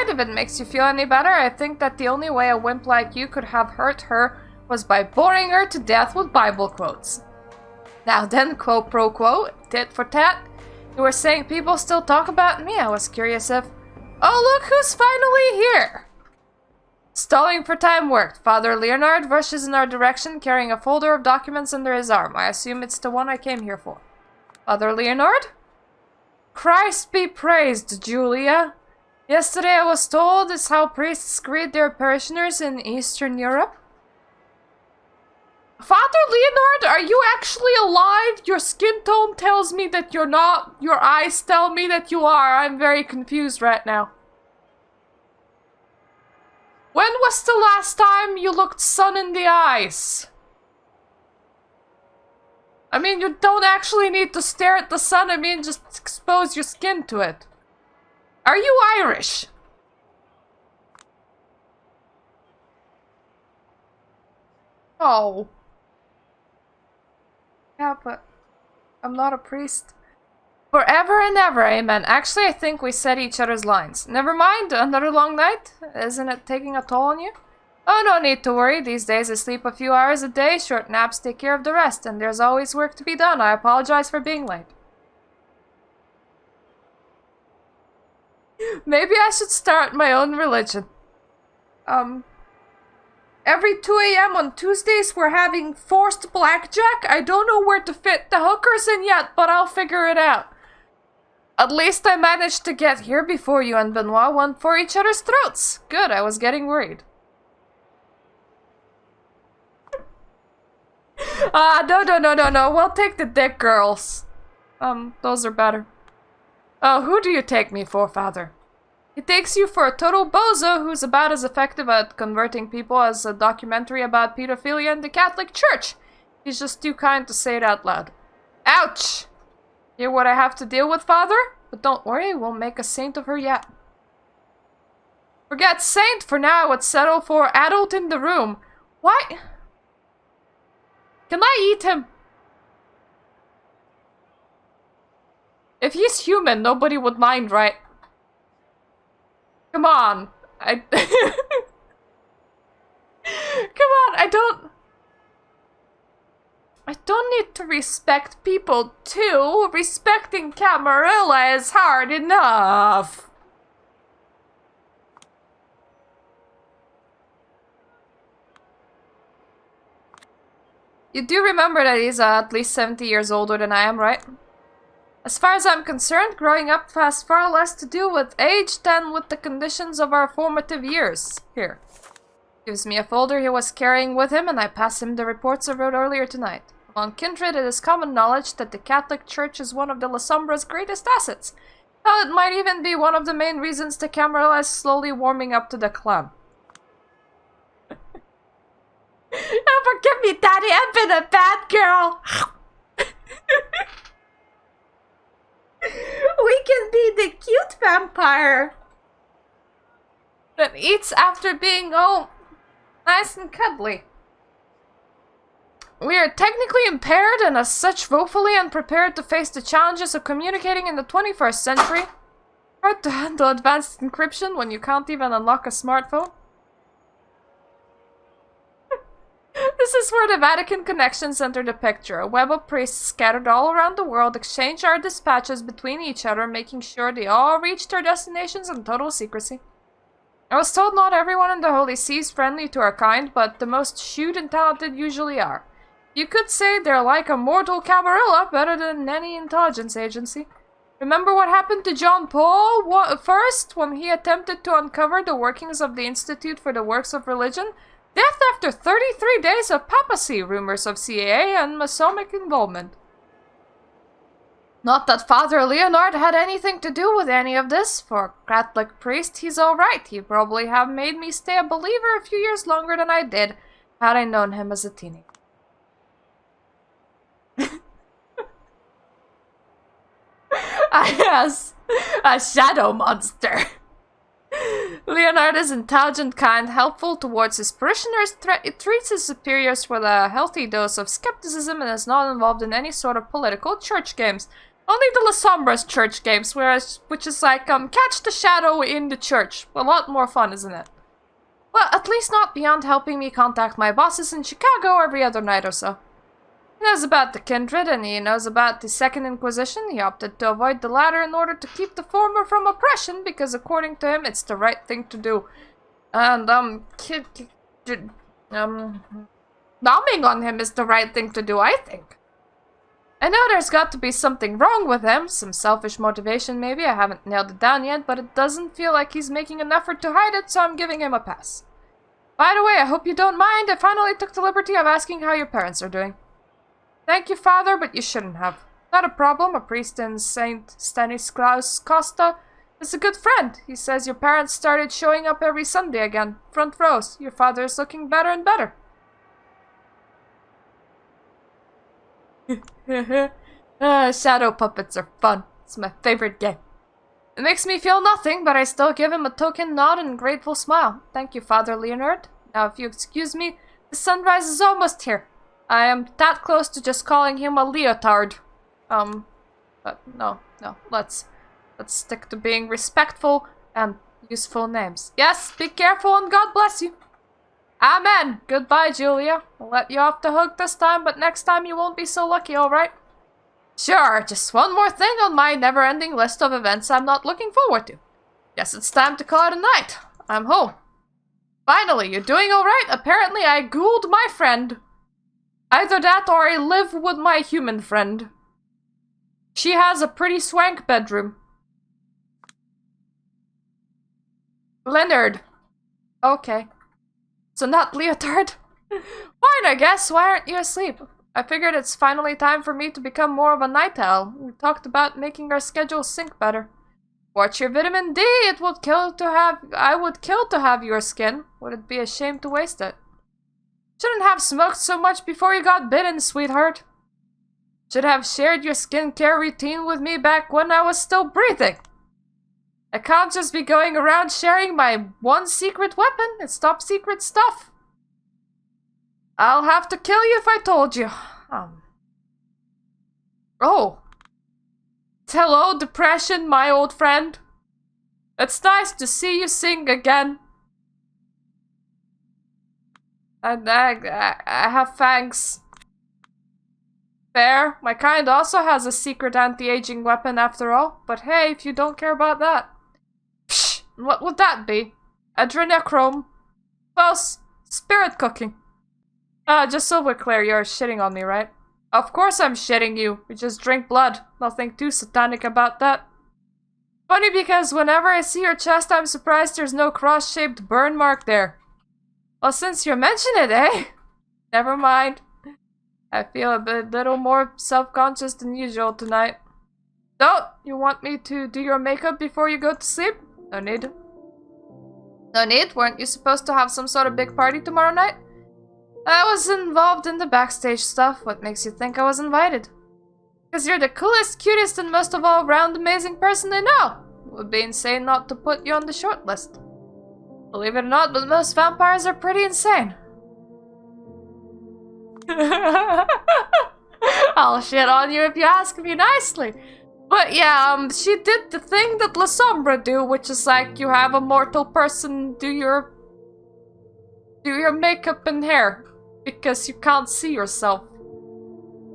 if it makes you feel any better, I think that the only way a wimp like you could have hurt her was by boring her to death with Bible quotes. Now then, quote pro quo, tit for tat. You were saying people still talk about me. I was curious if... Oh, look who's finally here! Stalling for time worked. Father Leonard rushes in our direction, carrying a folder of documents under his arm. I assume it's the one I came here for. Father Leonard? Christ be praised, Julia. Yesterday I was told it's how priests greet their parishioners in Eastern Europe. Father Leonard, are you actually alive? Your skin tone tells me that you're not. Your eyes tell me that you are. I'm very confused right now. When was the last time you looked sun in the eyes? I mean, you don't actually need to stare at the sun. I mean, just expose your skin to it. Are you Irish? Oh. Yeah, but I'm not a priest. Forever and ever, amen. Actually, I think we said each other's lines. Never mind, another long night? Isn't it taking a toll on you? Oh, no need to worry. These days I sleep a few hours a day, short naps take care of the rest, and there's always work to be done. I apologize for being late. Maybe I should start my own religion. Every 2 a.m. on Tuesdays we're having forced blackjack. I don't know where to fit the hookers in yet, but I'll figure it out. At least I managed to get here before you and Benoit went for each other's throats. Good, I was getting worried. No. We'll take the dick girls. Those are better. Oh, who do you take me for, Father? He takes you for a total bozo who's about as effective at converting people as a documentary about pedophilia in the Catholic Church. He's just too kind to say it out loud. Ouch! Hear what I have to deal with, Father? But don't worry, we'll make a saint of her yet. Forget saint for now, I would settle for adult in the room. Why? Can I eat him? If he's human, nobody would mind, right? Come on. Come on, I don't need to respect people too. Respecting Camarilla is hard enough. You do remember that he's at least 70 years older than I am, right? As far as I'm concerned, growing up has far less to do with age than with the conditions of our formative years. Here. Gives me a folder he was carrying with him, and I pass him the reports I wrote earlier tonight. Among kindred, it is common knowledge that the Catholic Church is one of the La Sombra's greatest assets. Hell, it might even be one of the main reasons the Camarilla is slowly warming up to the clan. Oh, forgive me, Daddy, I've been a bad girl! We can be the cute vampire that eats after being all nice and cuddly. We are technically impaired and as such woefully unprepared to face the challenges of communicating in the 21st century. Hard to handle advanced encryption when you can't even unlock a smartphone. This is where the Vatican connections enter the picture. A web of priests scattered all around the world exchange our dispatches between each other, making sure they all reach their destinations in total secrecy. I was told not everyone in the Holy See is friendly to our kind, but the most shrewd and talented usually are. You could say they're like a mortal Camarilla, better than any intelligence agency. Remember what happened to John Paul first, when he attempted to uncover the workings of the Institute for the Works of Religion? Death after 33 days of papacy, rumors of CAA and Masonic involvement. Not that Father Leonard had anything to do with any of this. For a Catholic priest, he's alright. He'd probably have made me stay a believer a few years longer than I did, had I known him as a teenager. Yes, a shadow monster. Leonard is intelligent, kind, helpful towards his parishioners, treats his superiors with a healthy dose of skepticism, and is not involved in any sort of political church games. Only the La Sombra's church games, which is like, catch the shadow in the church. A lot more fun, isn't it? Well, at least not beyond helping me contact my bosses in Chicago every other night or so. He knows about the kindred, and he knows about the Second Inquisition. He opted to avoid the latter in order to keep the former from oppression, because according to him, it's the right thing to do. And, nomming on him is the right thing to do, I think. I know there's got to be something wrong with him, some selfish motivation maybe, I haven't nailed it down yet, but it doesn't feel like he's making an effort to hide it, so I'm giving him a pass. By the way, I hope you don't mind, I finally took the liberty of asking how your parents are doing. Thank you, Father, but you shouldn't have. Not a problem. A priest in St. Stanislaus Costa is a good friend. He says your parents started showing up every Sunday again. Front rows. Your father is looking better and better. Shadow puppets are fun. It's my favorite game. It makes me feel nothing, but I still give him a token nod and grateful smile. Thank you, Father Leonard. Now, if you excuse me, the sunrise is almost here. I am that close to just calling him a leotard. But no. Let's stick to being respectful and useful names. Yes, be careful and God bless you. Amen. Goodbye, Julia. I'll let you off the hook this time, but next time you won't be so lucky, alright? Sure, just one more thing on my never-ending list of events I'm not looking forward to. Guess it's time to call it a night. I'm home. Finally, you're doing alright? Apparently I ghouled my friend. Either that or I live with my human friend. She has a pretty swank bedroom. Leonard. Okay. So not leotard? Fine, I guess. Why aren't you asleep? I figured it's finally time for me to become more of a night owl. We talked about making our schedules sync better. Watch your vitamin D. I would kill to have your skin. Would it be a shame to waste it? Shouldn't have smoked so much before you got bitten, sweetheart. Should have shared your skincare routine with me back when I was still breathing. I can't just be going around sharing my one secret weapon. It's top secret stuff. I'll have to kill you if I told you. Oh. Hello, depression, my old friend. It's nice to see you sing again. I have fangs. Fair. My kind also has a secret anti-aging weapon after all. But hey, if you don't care about that. Psh, what would that be? Adrenochrome. Close. Spirit cooking. Just so we're clear, you're shitting on me, right? Of course I'm shitting you. We just drink blood. Nothing too satanic about that. Funny because whenever I see your chest, I'm surprised there's no cross-shaped burn mark there. Well, since you mention it, eh? Never mind. I feel a little more self-conscious than usual tonight. Don't you want me to do your makeup before you go to sleep? No need. No need? Weren't you supposed to have some sort of big party tomorrow night? I was involved in the backstage stuff. What makes you think I was invited? Because you're the coolest, cutest, and most of all round amazing person I know. It would be insane not to put you on the short list. Believe it or not, but most vampires are pretty insane. I'll shit on you if you ask me nicely. But yeah, she did the thing that La Sombra do, which is like you have a mortal person do your makeup and hair because you can't see yourself.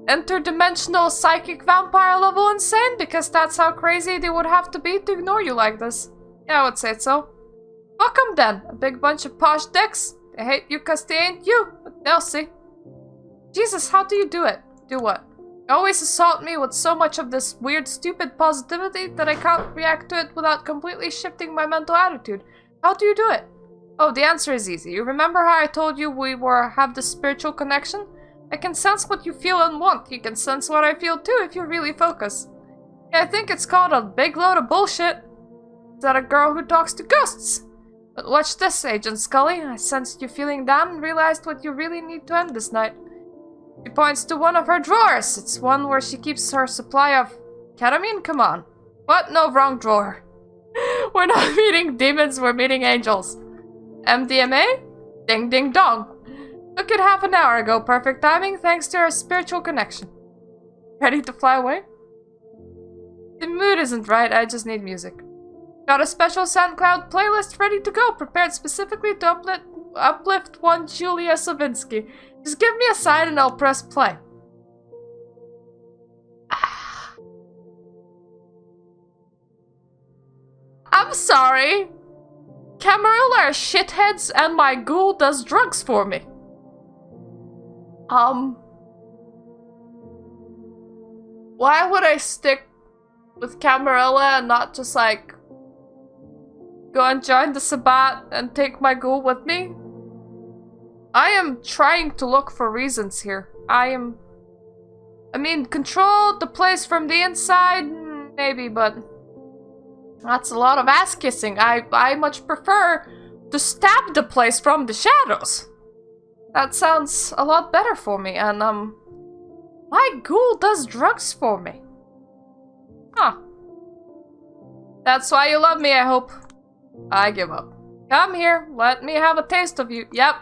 Interdimensional psychic vampire level insane, because that's how crazy they would have to be to ignore you like this. Yeah, I would say so. Fuck 'em then, a big bunch of posh dicks. They hate you cause they ain't you, but they'll see. Jesus, how do you do it? Do what? You always assault me with so much of this weird, stupid positivity that I can't react to it without completely shifting my mental attitude. How do you do it? Oh, the answer is easy. You remember how I told you we have this spiritual connection? I can sense what you feel and want. You can sense what I feel too if you really focus. Yeah, I think it's called a big load of bullshit. Is that a girl who talks to ghosts? But watch this, Agent Scully. I sensed you feeling down and realized what you really need to end this night. She points to one of her drawers. It's one where she keeps her supply of ketamine? Come on. What? No, wrong drawer. We're not meeting demons, we're meeting angels. MDMA? Ding ding dong. Took it half an hour ago. Perfect timing thanks to our spiritual connection. Ready to fly away? The mood isn't right, I just need music. Got a special SoundCloud playlist ready to go, prepared specifically to uplift one Julia Savinsky. Just give me a sign and I'll press play. I'm sorry. Camarilla are shitheads and my ghoul does drugs for me. Why would I stick with Camarilla and not just like go and join the Sabbat and take my ghoul with me? I am trying to look for reasons here. I mean, control the place from the inside, maybe, but that's a lot of ass kissing. I much prefer to stab the place from the shadows. That sounds a lot better for me, and My ghoul does drugs for me. Huh. That's why you love me, I hope. I give up. Come here, let me have a taste of you. Yep.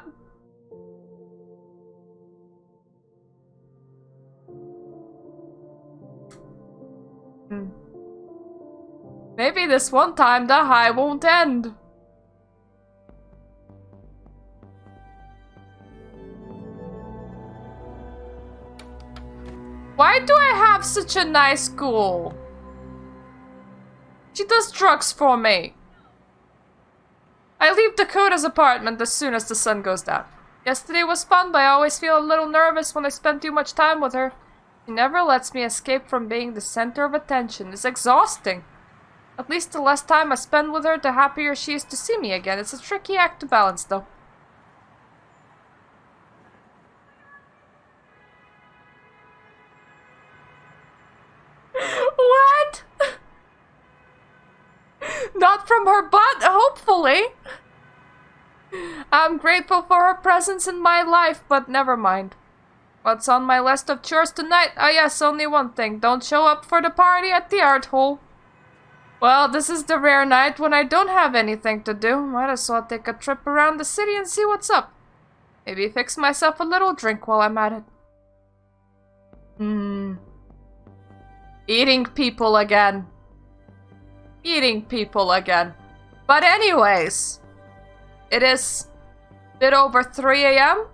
Maybe this one time the high won't end. Why do I have such a nice ghoul? She does drugs for me. I leave Dakota's apartment as soon as the sun goes down. Yesterday was fun, but I always feel a little nervous when I spend too much time with her. She never lets me escape from being the center of attention. It's exhausting. At least the less time I spend with her, the happier she is to see me again. It's a tricky act to balance, though. What? Not from her butt, hopefully. I'm grateful for her presence in my life, but never mind. What's on my list of chores tonight? Ah, yes, only one thing. Don't show up for the party at the art hole. Well, this is the rare night when I don't have anything to do. Might as well take a trip around the city and see what's up. Maybe fix myself a little drink while I'm at it. Eating people again. Eating people again. But anyways, it is a bit over 3 a.m.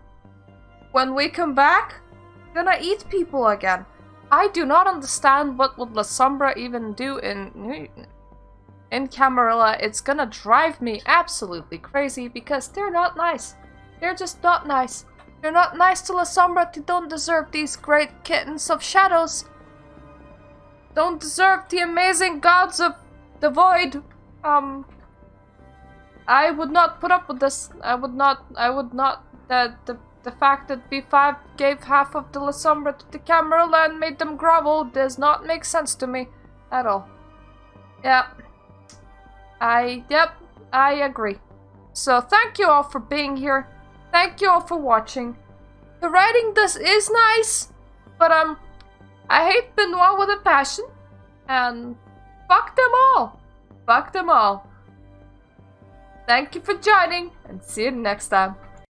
When we come back, we're gonna eat people again. I do not understand what would La Sombra even do in Camarilla. It's gonna drive me absolutely crazy because they're not nice. They're just not nice. They're not nice to La Sombra. They don't deserve these great kittens of shadows. Don't deserve the amazing gods of the void. I would not put up with this. I would not. The fact that V5 gave half of the La Sombra to the Camarilla and made them grovel does not make sense to me at all. Yep, I agree. So thank you all for being here. Thank you all for watching. The writing is nice, but I hate Benoit with a passion, and fuck them all. Fuck them all. Thank you for joining, and see you next time.